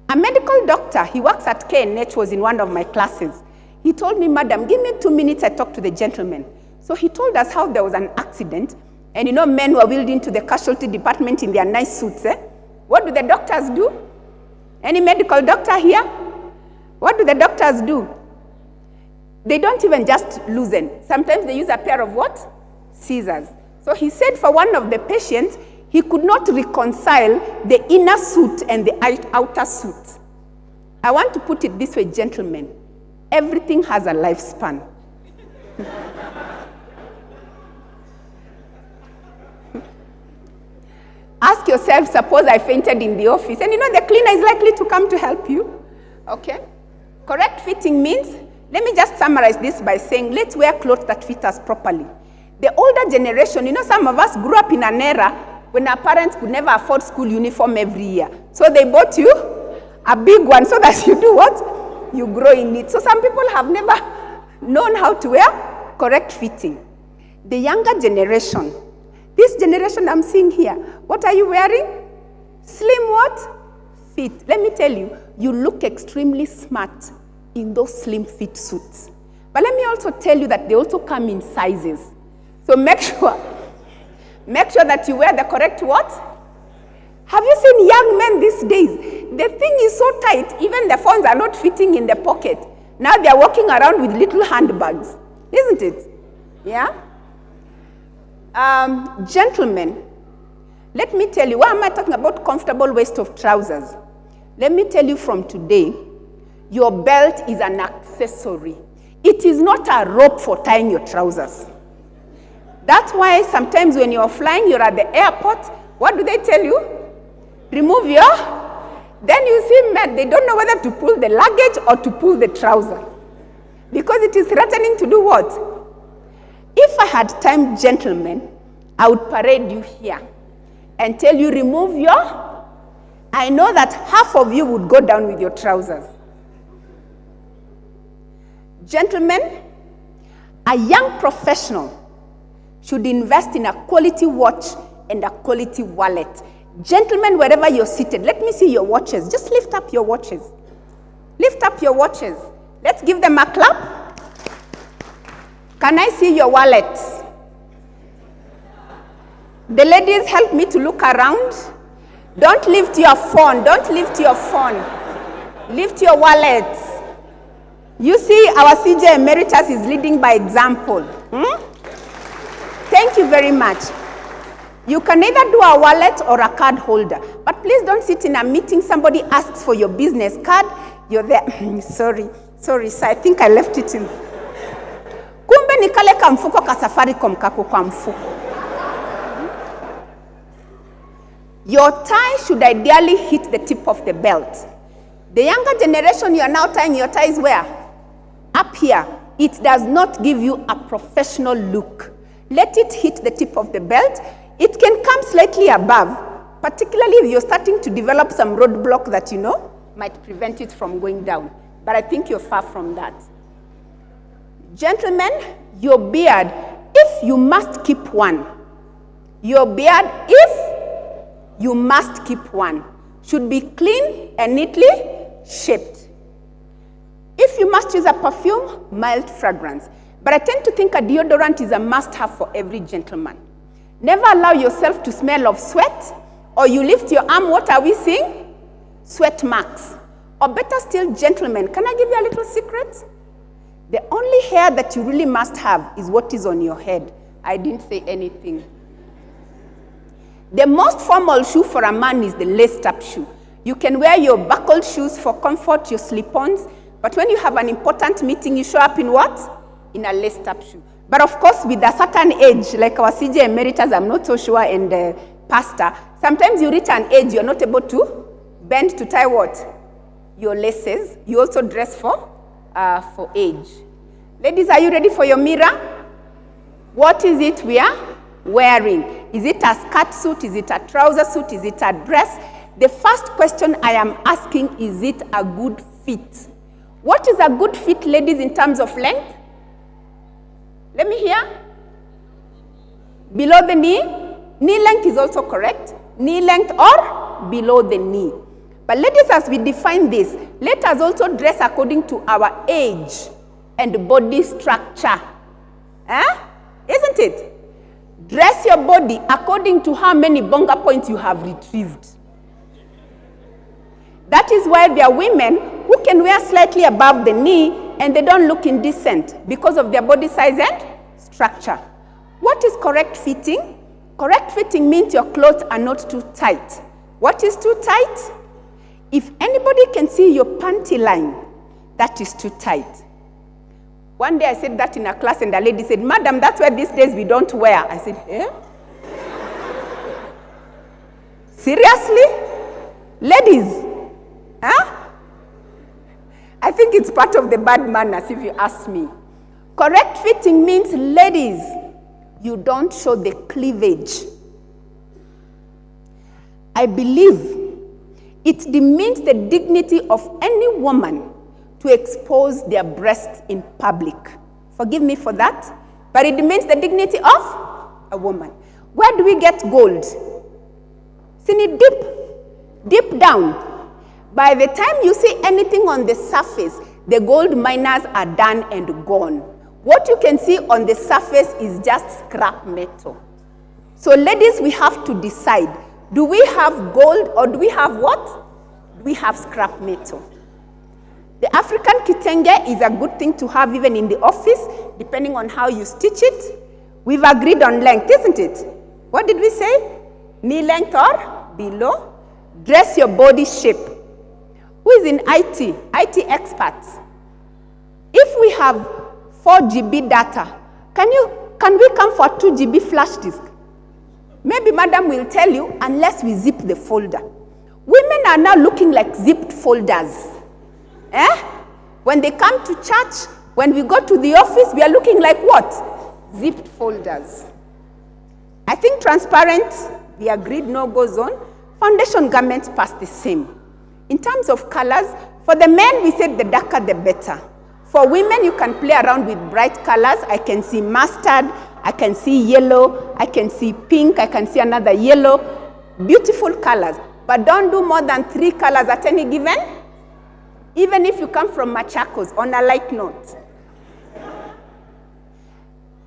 A medical doctor, he works at KNH, was in one of my classes. He told me, madam, give me 2 minutes, I talk to the gentleman. So he told us how there was an accident, and you know, men were wheeled into the casualty department in their nice suits. What do the doctors do? Any medical doctor here? What do the doctors do? They don't even just loosen. Sometimes they use a pair of what? Scissors. So he said for one of the patients, he could not reconcile the inner suit and the outer suit. I want to put it this way, gentlemen. Everything has a lifespan. Ask yourself, suppose I fainted in the office, and you know the cleaner is likely to come to help you. Okay? Correct fitting means, let me just summarize this by saying, let's wear clothes that fit us properly. The older generation, you know, some of us grew up in an era when our parents could never afford school uniform every year. So they bought you a big one so that you do what? You grow in it. So some people have never known how to wear correct fitting. The younger generation, this generation I'm seeing here, what are you wearing? Slim what? Fit. Let me tell you, you look extremely smart in those slim fit suits. But let me also tell you that they also come in sizes. So make sure that you wear the correct what? Have you seen young men these days? The thing is so tight, even the phones are not fitting in the pocket. Now they are walking around with little handbags, isn't it? Yeah? Gentlemen, let me tell you, why am I talking about comfortable waist of trousers? Let me tell you from today, your belt is an accessory. It is not a rope for tying your trousers. That's why sometimes when you're flying, you're at the airport, what do they tell you? Remove your... Then you see men, they don't know whether to pull the luggage or to pull the trouser. Because it is threatening to do what? If I had time, gentlemen, I would parade you here and tell you, remove your... I know that half of you would go down with your trousers. Gentlemen, A young professional should invest in a quality watch and a quality wallet. Gentlemen, wherever you're seated, let me see your watches. Just lift up your watches. Lift up your watches. Let's give them a clap. Can I see your wallets? The ladies, help me to look around. Don't lift your phone. Don't lift your phone. Lift your wallets. You see, our CJ Emeritus is leading by example. Thank you very much. You can either do a wallet or a card holder. But please don't sit in a meeting. Somebody asks for your business card. You're there. Sorry, sir. I think I left it in. Kumbe ni kale kamfuko ka Safaricom kako kwa mfuko. Your tie should ideally hit the tip of the belt. The younger generation, you are now tying your ties where? Up here. It does not give you a professional look. Let it hit the tip of the belt. It can come slightly above, particularly if you're starting to develop some roadblock that you know might prevent it from going down. But I think you're far from that. Gentlemen, your beard, if you must keep one, your beard, if you must keep one, should be clean and neatly shaped. If you must use a perfume, mild fragrance. But I tend to think a deodorant is a must-have for every gentleman. Never allow yourself to smell of sweat, or you lift your arm, what are we seeing? Sweat marks. Or better still, gentlemen, can I give you a little secret? The only hair that you really must have is what is on your head. I didn't say anything. The most formal shoe for a man is the laced-up shoe. You can wear your buckled shoes for comfort, your slip-ons, but when you have an important meeting, you show up in what? In a laced-up shoe. But of course, with a certain age, like our CJ Emeritus, I'm not so sure, and pastor, sometimes you reach an age, you're not able to bend to tie what? Your laces. You also dress for age. Ladies, are you ready for your mirror? What is it we are wearing? Is it a skirt suit? Is it a trouser suit? Is it a dress? The first question I am asking, is it a good fit? What is a good fit, ladies, in terms of length? Let me hear. Below the knee. Knee length is also correct. Knee length or below the knee. But ladies, as we define this, let us also dress according to our age and body structure. Isn't it? Dress your body according to how many bonga points you have retrieved. That is why there are women who can wear slightly above the knee and they don't look indecent because of their body size and structure. What is correct fitting? Correct fitting means your clothes are not too tight. What is too tight? If anybody can see your panty line, that is too tight. One day I said that in a class and the lady said, "Madam, that's why these days we don't wear." I said, "Eh? Seriously? Ladies? I think it's part of the bad manners if you ask me. Correct fitting means, ladies, you don't show the cleavage. I believe it demeans the dignity of any woman to expose their breasts in public. Forgive me for that, but it demeans the dignity of a woman. Where do we get gold? See it deep down. By the time you see anything on the surface, the gold miners are done and gone. What you can see on the surface is just scrap metal. So ladies, we have to decide, do we have gold or do we have what? We have scrap metal. The African kitenge is a good thing to have even in the office, depending on how you stitch it. We've agreed on length, isn't it? What did we say? Knee length or below? Dress your body shape. Who is in IT? IT experts. If we have 4 GB data, can we come for 2 GB flash disk? Maybe madam will tell you, unless we zip the folder. Women are now looking like zipped folders. When they come to church, when we go to the office, we are looking like what? Zipped folders. I think transparent, we agreed, no-go zone. Foundation garments pass the same. In terms of colors, for the men, we said the darker the better. For women, you can play around with bright colors. I can see mustard, I can see yellow, I can see pink, I can see another yellow. Beautiful colors. But don't do more than 3 colors at any given, even if you come from Machakos, on a light note.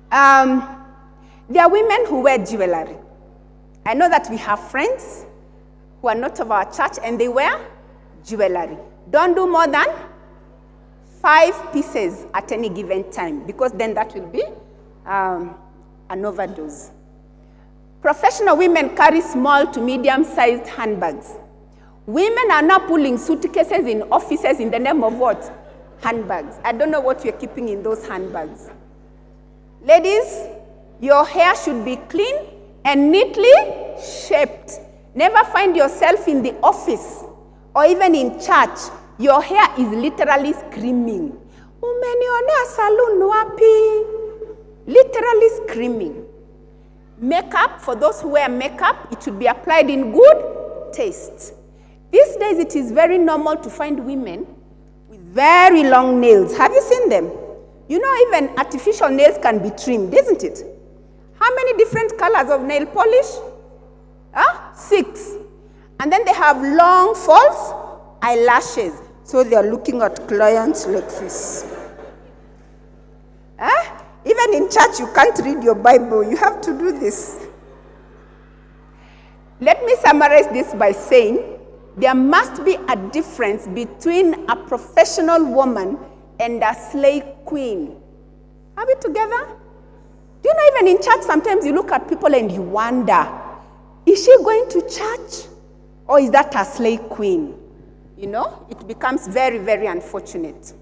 There are women who wear jewelry. I know that we have friends who are not of our church and they wear jewelry. Don't do more than 5 pieces at any given time, because then that will be an overdose. Professional women carry small to medium-sized handbags. Women are now pulling suitcases in offices in the name of what? Handbags. I don't know what you're keeping in those handbags. Ladies, your hair should be clean and neatly shaped. Never find yourself in the office or even in church. Your hair is literally screaming. Umenionea salon wapi? Literally screaming. Makeup, for those who wear makeup, it should be applied in good taste. These days, it is very normal to find women with very long nails. Have you seen them? You know, even artificial nails can be trimmed, isn't it? How many different colors of nail polish? 6. And then they have long false eyelashes. So they are looking at clients like this. Even in church, you can't read your Bible. You have to do this. Let me summarize this by saying there must be a difference between a professional woman and a slay queen. Are we together? Do you know, even in church, sometimes you look at people and you wonder, is she going to church? Or is that a slay queen? You know, it becomes very, very unfortunate.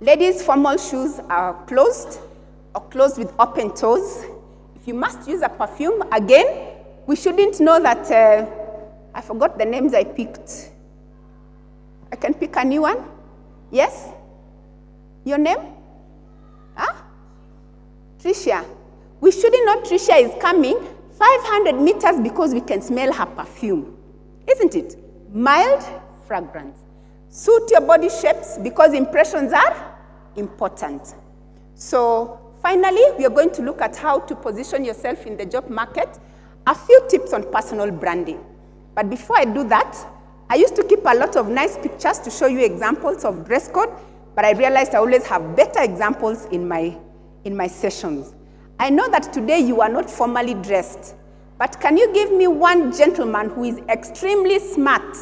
Ladies' formal shoes are closed or closed with open toes. If you must use a perfume, again, we shouldn't know that, I forgot the names I picked. I can pick a new one. Yes? Your name? Tricia. We shouldn't know Tricia is coming 500 meters because we can smell her perfume. Isn't it? Mild fragrance. Suit your body shapes because impressions are important. So finally, we are going to look at how to position yourself in the job market. A few tips on personal branding. But before I do that, I used to keep a lot of nice pictures to show you examples of dress code, but I realized I always have better examples in my sessions. I know that today you are not formally dressed, but can you give me one gentleman who is extremely smart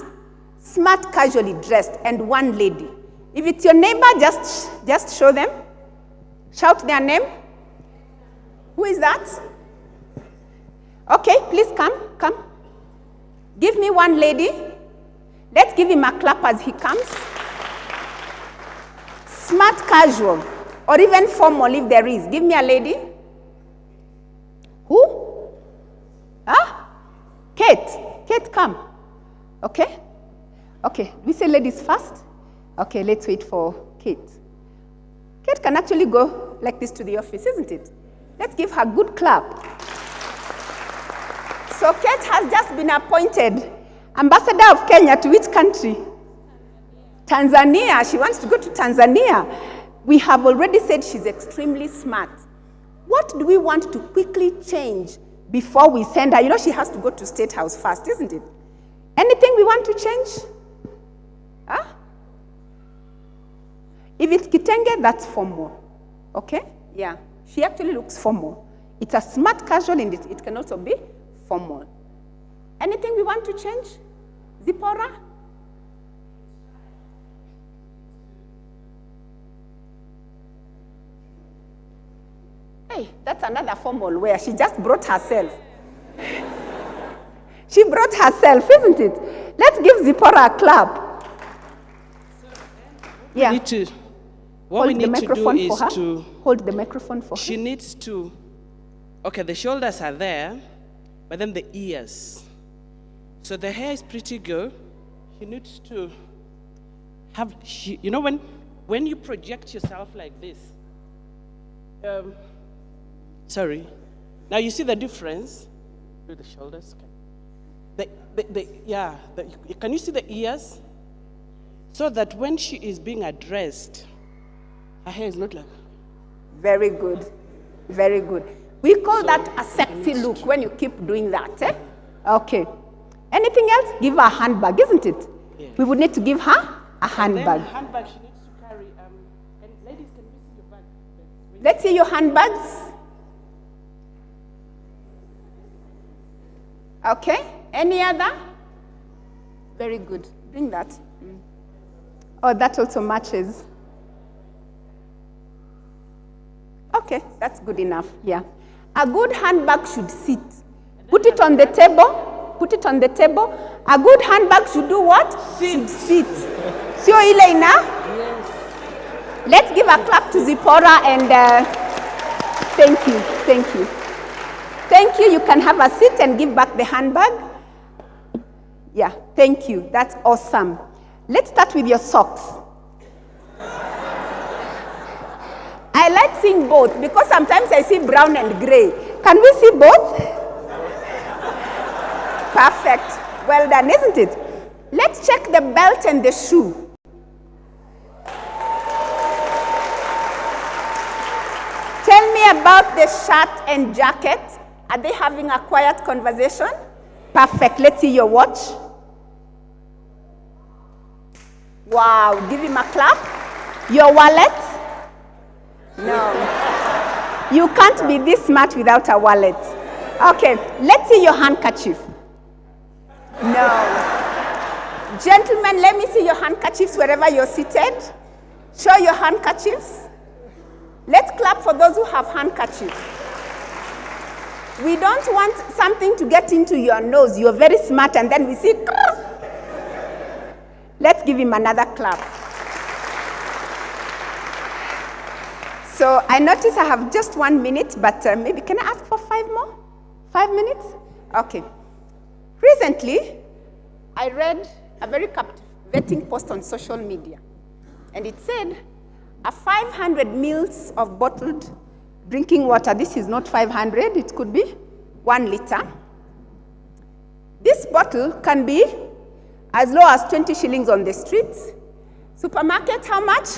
casually dressed, and one lady? If it's your neighbor, just show them. Shout their name. Who is that? Okay, please come. Give me one lady. Let's give him a clap as he comes. Smart casual, or even formal if there is. Give me a lady. Who? Kate, come. Okay. We say ladies first. Okay, let's wait for Kate. Kate can actually go like this to the office, isn't it? Let's give her a good clap. So Kate has just been appointed Ambassador of Kenya to which country? Tanzania. She wants to go to Tanzania. We have already said she's extremely smart. What do we want to quickly change before we send her? You know, she has to go to State House first, isn't it? Anything we want to change? If it's kitenge, that's formal. Okay? Yeah. She actually looks formal. It's a smart casual and it can also be formal. Anything we want to change? Zipporah? Hey, that's another formal wear. She just brought herself. She brought herself, isn't it? Let's give Zipporah a clap. Yeah. What we need to do is to hold the microphone for her. She needs to, okay, the shoulders are there, but then the ears. So the hair is pretty good. She needs to have, you know, when you project yourself like this, sorry. Now you see the difference with the shoulders? Can you see the ears? So that when she is being addressed, Her hair is not like... Very good. Very good. We call that a sexy look when you keep doing that. Eh? Okay. Anything else? Give her a handbag, isn't it? Yeah. We would need to give her a handbag. And then the handbag she needs to carry. And ladies, can we see your bag? Let's see your handbags. Okay. Any other? Very good. Bring that. Oh, that also matches. Okay, that's good enough. Yeah. A good handbag should sit. Put it on the table. Put it on the table. A good handbag should do what? Should sit. Sio ile ina? Yes. Let's give a clap to Zipporah and thank you. Thank you. Thank you. You can have a seat and give back the handbag. Yeah, thank you. That's awesome. Let's start with your socks. I like seeing both because sometimes I see brown and gray. Can we see both? Perfect. Well done, isn't it? Let's check the belt and the shoe. Tell me about the shirt and jacket. Are they having a quiet conversation? Perfect. Let's see your watch. Wow. Give him a clap. Your wallet? No. You can't be this smart without a wallet. Okay. Let's see your handkerchief. No. Gentlemen, let me see your handkerchiefs wherever you're seated. Show your handkerchiefs. Let's clap for those who have handkerchiefs. We don't want something to get into your nose. You're very smart, and then we see. Let's give him another clap. So I notice I have just 1 minute, but maybe can I ask for 5 more? 5 minutes? Okay. Recently, I read a very captivating post on social media, and it said, 500 mils of bottled drinking water. This is not 500, it could be 1 liter. This bottle can be as low as 20 shillings on the streets. Supermarket, how much?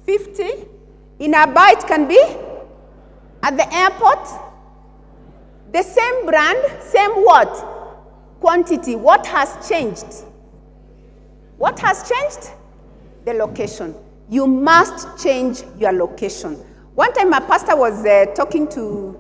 50. In a bar, it can be at the airport. The same brand, same what? Quantity. What has changed? What has changed? The location. You must change your location. One time, my pastor was talking to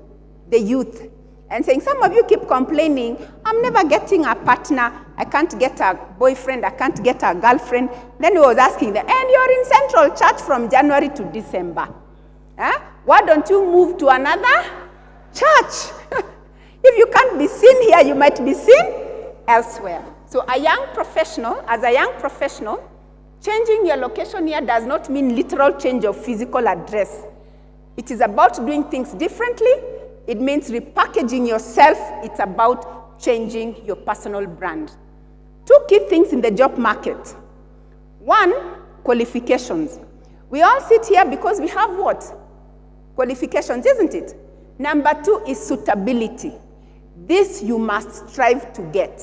the youth and saying, some of you keep complaining, I'm never getting a partner, I can't get a boyfriend, I can't get a girlfriend. Then he was asking them, and you're in Central Church from January to December. Huh? Why don't you move to another church? If you can't be seen here, you might be seen elsewhere. So as a young professional, changing your location here does not mean literal change of physical address. It is about doing things differently. It means repackaging yourself. It's about changing your personal brand. 2 key things in the job market. 1, qualifications. We all sit here because we have what? Qualifications, isn't it? Number 2 is suitability. This you must strive to get.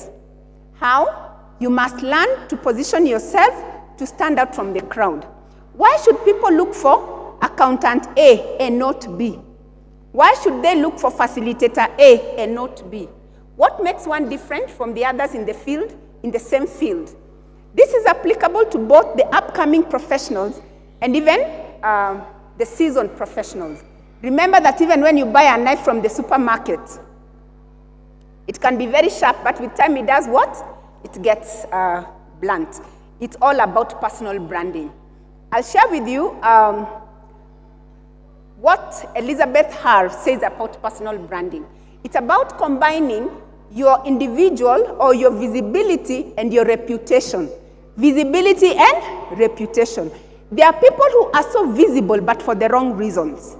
How? You must learn to position yourself to stand out from the crowd. Why should people look for accountant A and not B? Why should they look for facilitator A and not B? What makes one different from the others in the field, in the same field? This is applicable to both the upcoming professionals and even the seasoned professionals. Remember that even when you buy a knife from the supermarket, it can be very sharp, but with time it does what? It gets blunt. It's all about personal branding. I'll share with you what Elizabeth Herr says about personal branding. It's about combining your individual or your visibility and your reputation. Visibility and reputation. There are people who are so visible but for the wrong reasons.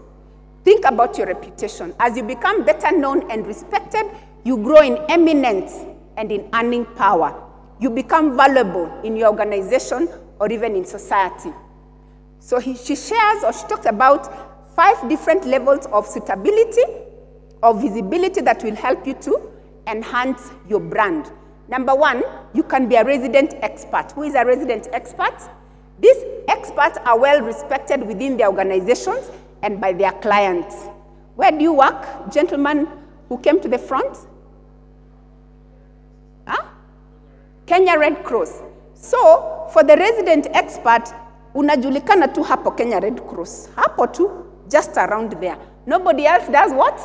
Think about your reputation. As you become better known and respected, you grow in eminence and in earning power. You become valuable in your organization or even in society. So she shares or she talks about 5 different levels of suitability or visibility that will help you to enhance your brand. Number 1, you can be a resident expert. Who is a resident expert? These experts are well respected within their organizations and by their clients. Where do you work, gentlemen who came to the front? Huh? Kenya Red Cross. So, for the resident expert, unajulikana tu hapo Kenya Red Cross. Hapo tu, just around there. Nobody else does what?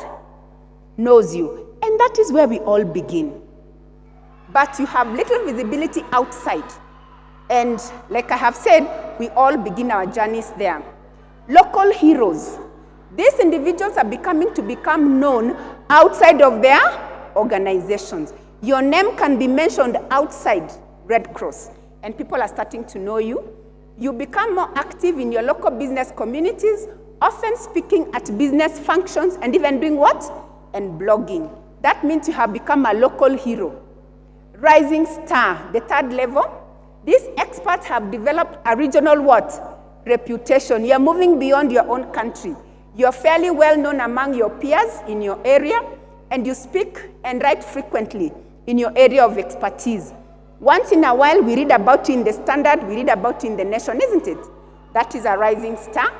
Knows you. And that is where we all begin. But you have little visibility outside. And like I have said, we all begin our journeys there. Local heroes. These individuals are become known outside of their organizations. Your name can be mentioned outside Red Cross, and people are starting to know you. You become more active in your local business communities, often speaking at business functions and even doing what? And blogging. That means you have become a local hero. Rising star, the third level. These experts have developed a regional what? Reputation. You're moving beyond your own country. You're fairly well known among your peers in your area, and you speak and write frequently in your area of expertise. Once in a while, we read about you in the Standard, we read about you in the Nation, isn't it? That is a rising star.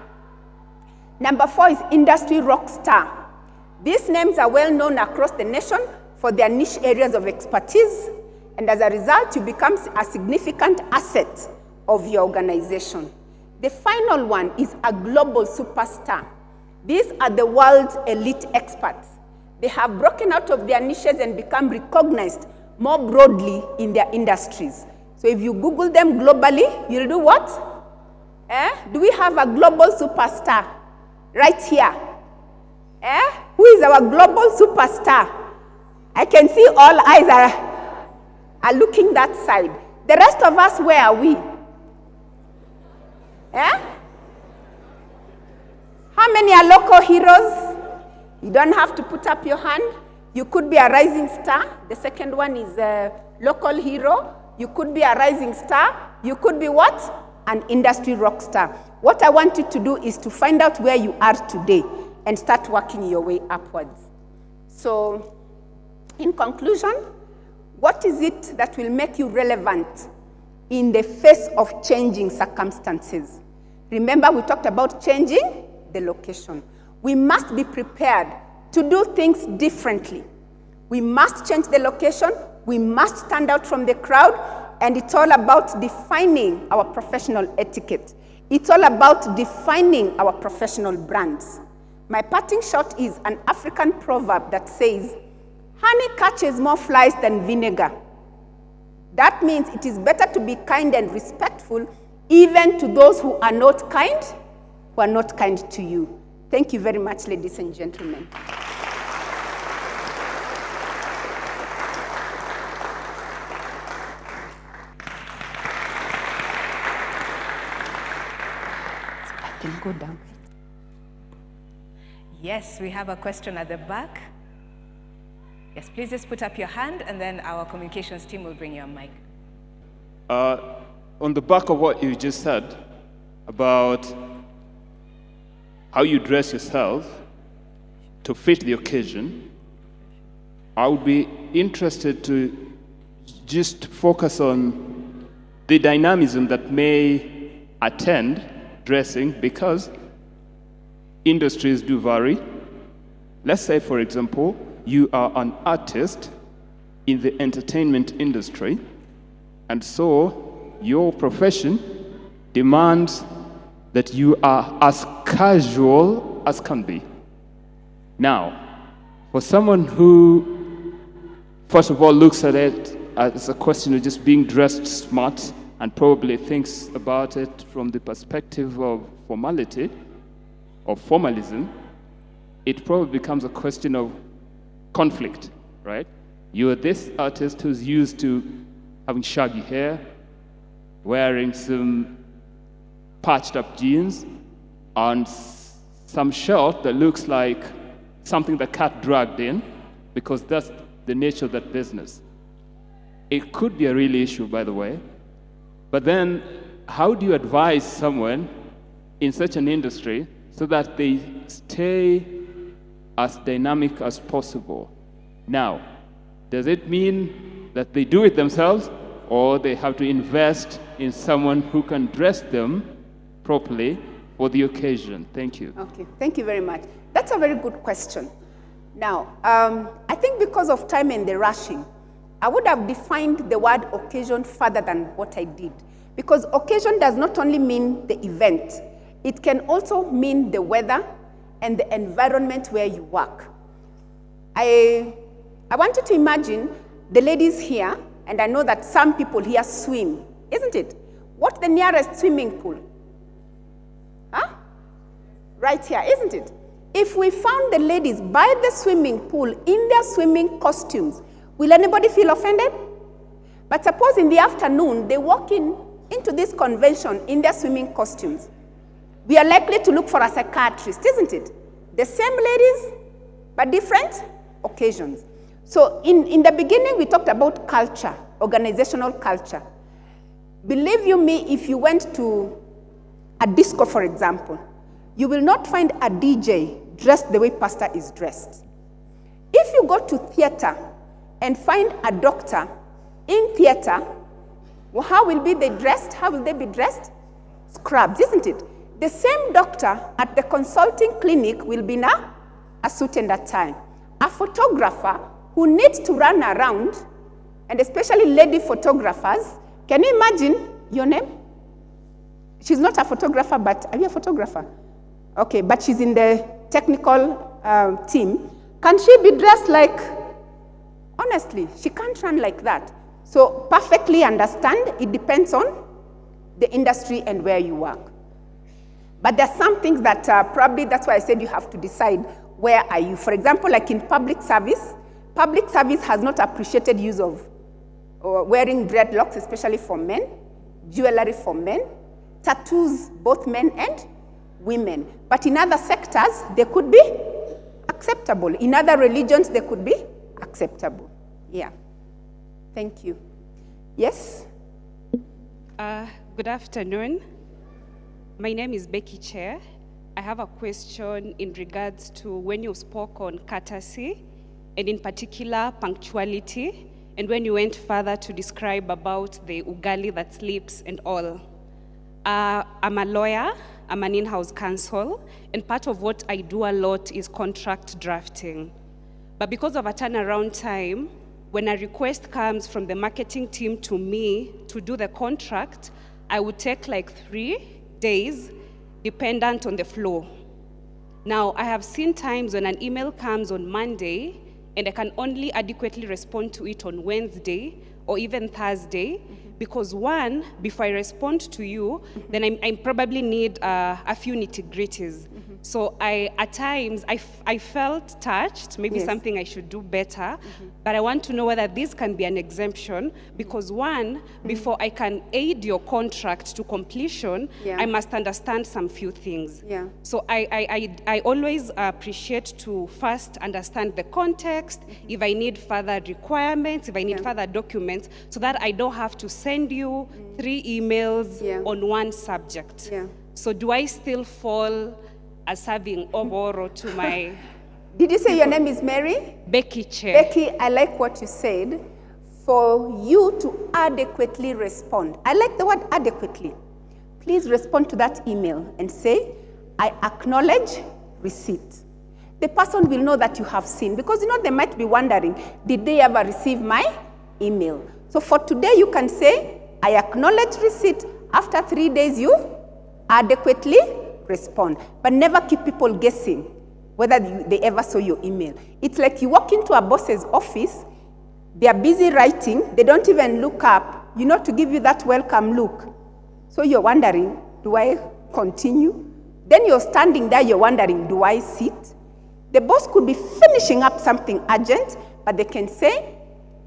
Number 4 is industry rock star. These names are well known across the nation for their niche areas of expertise, and as a result, you become a significant asset of your organization. The final one is a global superstar. These are the world's elite experts. They have broken out of their niches and become recognized more broadly in their industries. So if you Google them globally, you'll do what? Do we have a global superstar right here? Who is our global superstar? I can see all eyes are looking that side. The rest of us, where are we? How many are local heroes? You don't have to put up your hand. You could be a rising star. The second one is a local hero. You could be a rising star. You could be what? An industry rock star. What I want you to do is to find out where you are today and start working your way upwards. So, in conclusion, what is it that will make you relevant in the face of changing circumstances? Remember, we talked about changing the location. We must be prepared to do things differently. We must change the location. We must stand out from the crowd. And it's all about defining our professional etiquette. It's all about defining our professional brands. My parting shot is an African proverb that says, honey catches more flies than vinegar. That means it is better to be kind and respectful even to those who are not kind, who are not kind to you. Thank you very much, ladies and gentlemen. I can go down. Yes, we have a question at the back. Yes, please just put up your hand, and then our communications team will bring you a mic. On the back of what you just said about how you dress yourself to fit the occasion, I would be interested to just focus on the dynamism that may attend dressing, because industries do vary. Let's say, for example, you are an artist in the entertainment industry, and so your profession demands that you are as casual as can be. Now, for someone who, first of all, looks at it as a question of just being dressed smart and probably thinks about it from the perspective of formality or formalism, it probably becomes a question of conflict, right? You're this artist who's used to having shaggy hair, wearing some patched up jeans, and some shirt that looks like something the cat dragged in, because that's the nature of that business. It could be a real issue, by the way. But then, how do you advise someone in such an industry so that they stay as dynamic as possible? Now, does it mean that they do it themselves, or they have to invest in someone who can dress them properly for the occasion? Thank you. Okay, thank you very much. That's a very good question. Now, I think because of time and the rushing, I would have defined the word occasion further than what I did. Because occasion does not only mean the event, it can also mean the weather and the environment where you work. I want you to imagine the ladies here, and I know that some people here swim, isn't it? What's the nearest swimming pool? Huh? Right here, isn't it? If we found the ladies by the swimming pool in their swimming costumes, will anybody feel offended? But suppose in the afternoon, they walk into this convention in their swimming costumes. We are likely to look for a psychiatrist, isn't it? The same ladies, but different occasions. So in the beginning, we talked about culture, organizational culture. Believe you me, if you went to a disco, for example, you will not find a DJ dressed the way pastor is dressed. If you go to theater and find a doctor in theater, well, how will they be dressed? How will they be dressed? Scrubs, isn't it? The same doctor at the consulting clinic will be in a suit and a tie. A photographer who needs to run around, and especially lady photographers, can you imagine your name? She's not a photographer, but are you a photographer? Okay, but she's in the technical team. Can she be dressed like, honestly, she can't run like that. So perfectly understand, it depends on the industry and where you work. But there's some things that probably, that's why I said you have to decide where are you. For example, like in public service has not appreciated use of wearing dreadlocks, especially for men, jewelry for men, tattoos, both men and women. But in other sectors, they could be acceptable. In other religions, they could be acceptable. Yeah. Thank you. Yes? Good afternoon. My name is Becky Chair. I have a question in regards to when you spoke on courtesy, and in particular punctuality, and when you went further to describe about the ugali that sleeps and all. I'm a lawyer, I'm an in-house counsel, and part of what I do a lot is contract drafting. But because of a turnaround time, when a request comes from the marketing team to me to do the contract, I would take like 3 days, dependent on the flow. Now, I have seen times when an email comes on Monday, and I can only adequately respond to it on Wednesday or even Thursday, because one, before I respond to you, then I probably need a few nitty-gritties. So at times, I felt touched, maybe something I should do better, but I want to know whether this can be an exemption, because one, before I can aid your contract to completion, I must understand some few things. So I always appreciate to first understand the context, if I need further requirements, if I need further documents, so that I don't have to send you 3 emails on one subject. So do I still fall as having Oboro to my... Did you say your name is Mary? Becky Chair. Becky, I like what you said. For you to adequately respond. I like the word adequately. Please respond to that email and say, I acknowledge receipt. The person will know that you have seen, because you know they might be wondering, did they ever receive my email? So for today you can say, I acknowledge receipt. After 3 days you adequately respond. But never keep people guessing whether they ever saw your email. It's like you walk into a boss's office, they are busy writing, they don't even look up, you know, to give you that welcome look. So you're wondering, do I continue? Then you're standing there, you're wondering, do I sit? The boss could be finishing up something urgent, but they can say,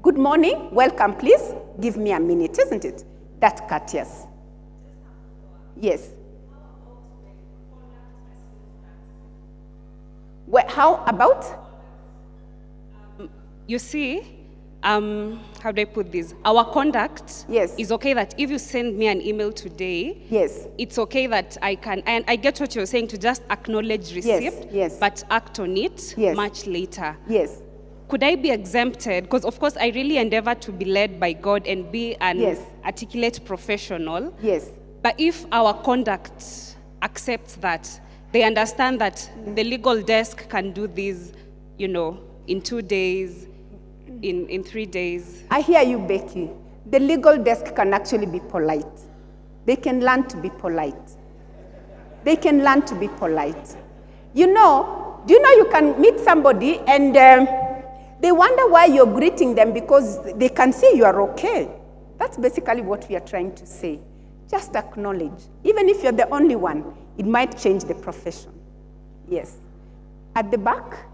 good morning, welcome, please, give me a minute, isn't it? That's courteous. Yes. Well, how about? You see, how do I put this? Our conduct is okay that if you send me an email today, it's okay that I can, and I get what you're saying, to just acknowledge receipt, but act on it much later. could I be exempted? Because of course I really endeavor to be led by God and be an Yes. articulate professional. Yes. But if our conduct accepts that, they understand that the legal desk can do this, in 2 days, in 3 days. I hear you, Becky. The legal desk can actually be polite. They can learn to be polite. They can learn to be polite. Do you know you can meet somebody and they wonder why you're greeting them because they can see you are okay. That's basically what we are trying to say. Just acknowledge. Even if you're the only one, it might change the profession. Yes. At the back?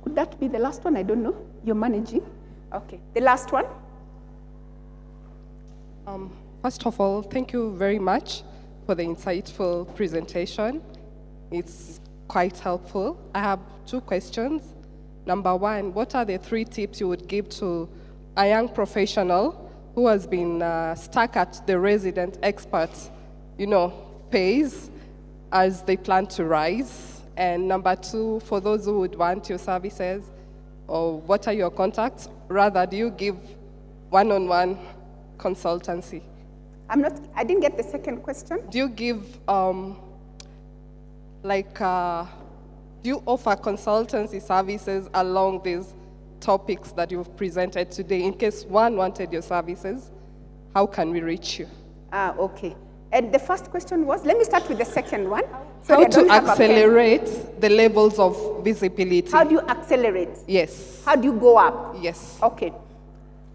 Could that be the last one? I don't know. You're managing? Okay. The last one? First of all, thank you very much for the insightful presentation. It's quite helpful. I have 2 questions. Number 1, what are the 3 tips you would give to a young professional who has been stuck at the resident expert, phase as they plan to rise? And number 2, for those who would want your services, or what are your contacts? Rather, do you give one-on-one consultancy? I didn't get the second question. Do you give, do you offer consultancy services along these topics that you've presented today? In case one wanted your services, how can we reach you? Okay. And the first question was, let me start with the second one. How to accelerate the levels of visibility? How do you accelerate? Yes. How do you go up? Yes. Okay.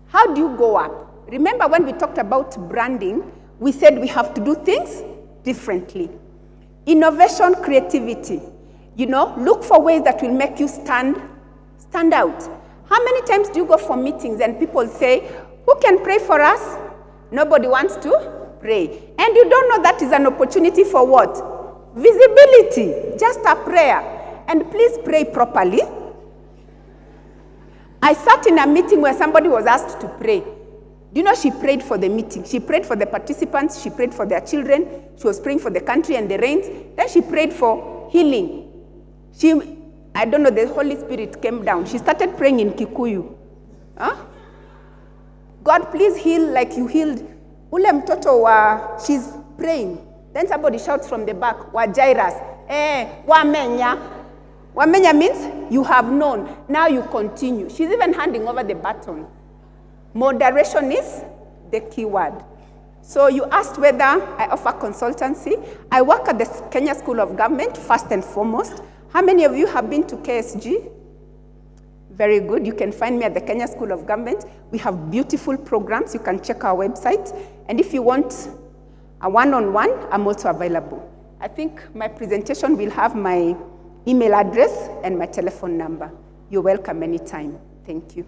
How do you go up? Remember when we talked about branding, we said we have to do things differently. Innovation, creativity. Look for ways that will make you stand out. How many times do you go for meetings and people say, who can pray for us? Nobody wants to pray. And you don't know that is an opportunity for what? Visibility. Just a prayer. And please pray properly. I sat in a meeting where somebody was asked to pray. Do you know she prayed for the meeting? She prayed for the participants. She prayed for their children. She was praying for the country and the rains. Then she prayed for healing. I don't know, the Holy Spirit came down. She started praying in Kikuyu. Huh? God, please heal like you healed. Ule mtoto wa, she's praying. Then somebody shouts from the back, wa Jairus. Wamenya. Wamenya means you have known. Now you continue. She's even handing over the baton. Moderation is the key word. So you asked whether I offer consultancy. I work at the Kenya School of Government, first and foremost. How many of you have been to KSG? Very good. You can find me at the Kenya School of Government. We have beautiful programs. You can check our website. And if you want a one-on-one, I'm also available. I think my presentation will have my email address and my telephone number. You're welcome anytime. Thank you.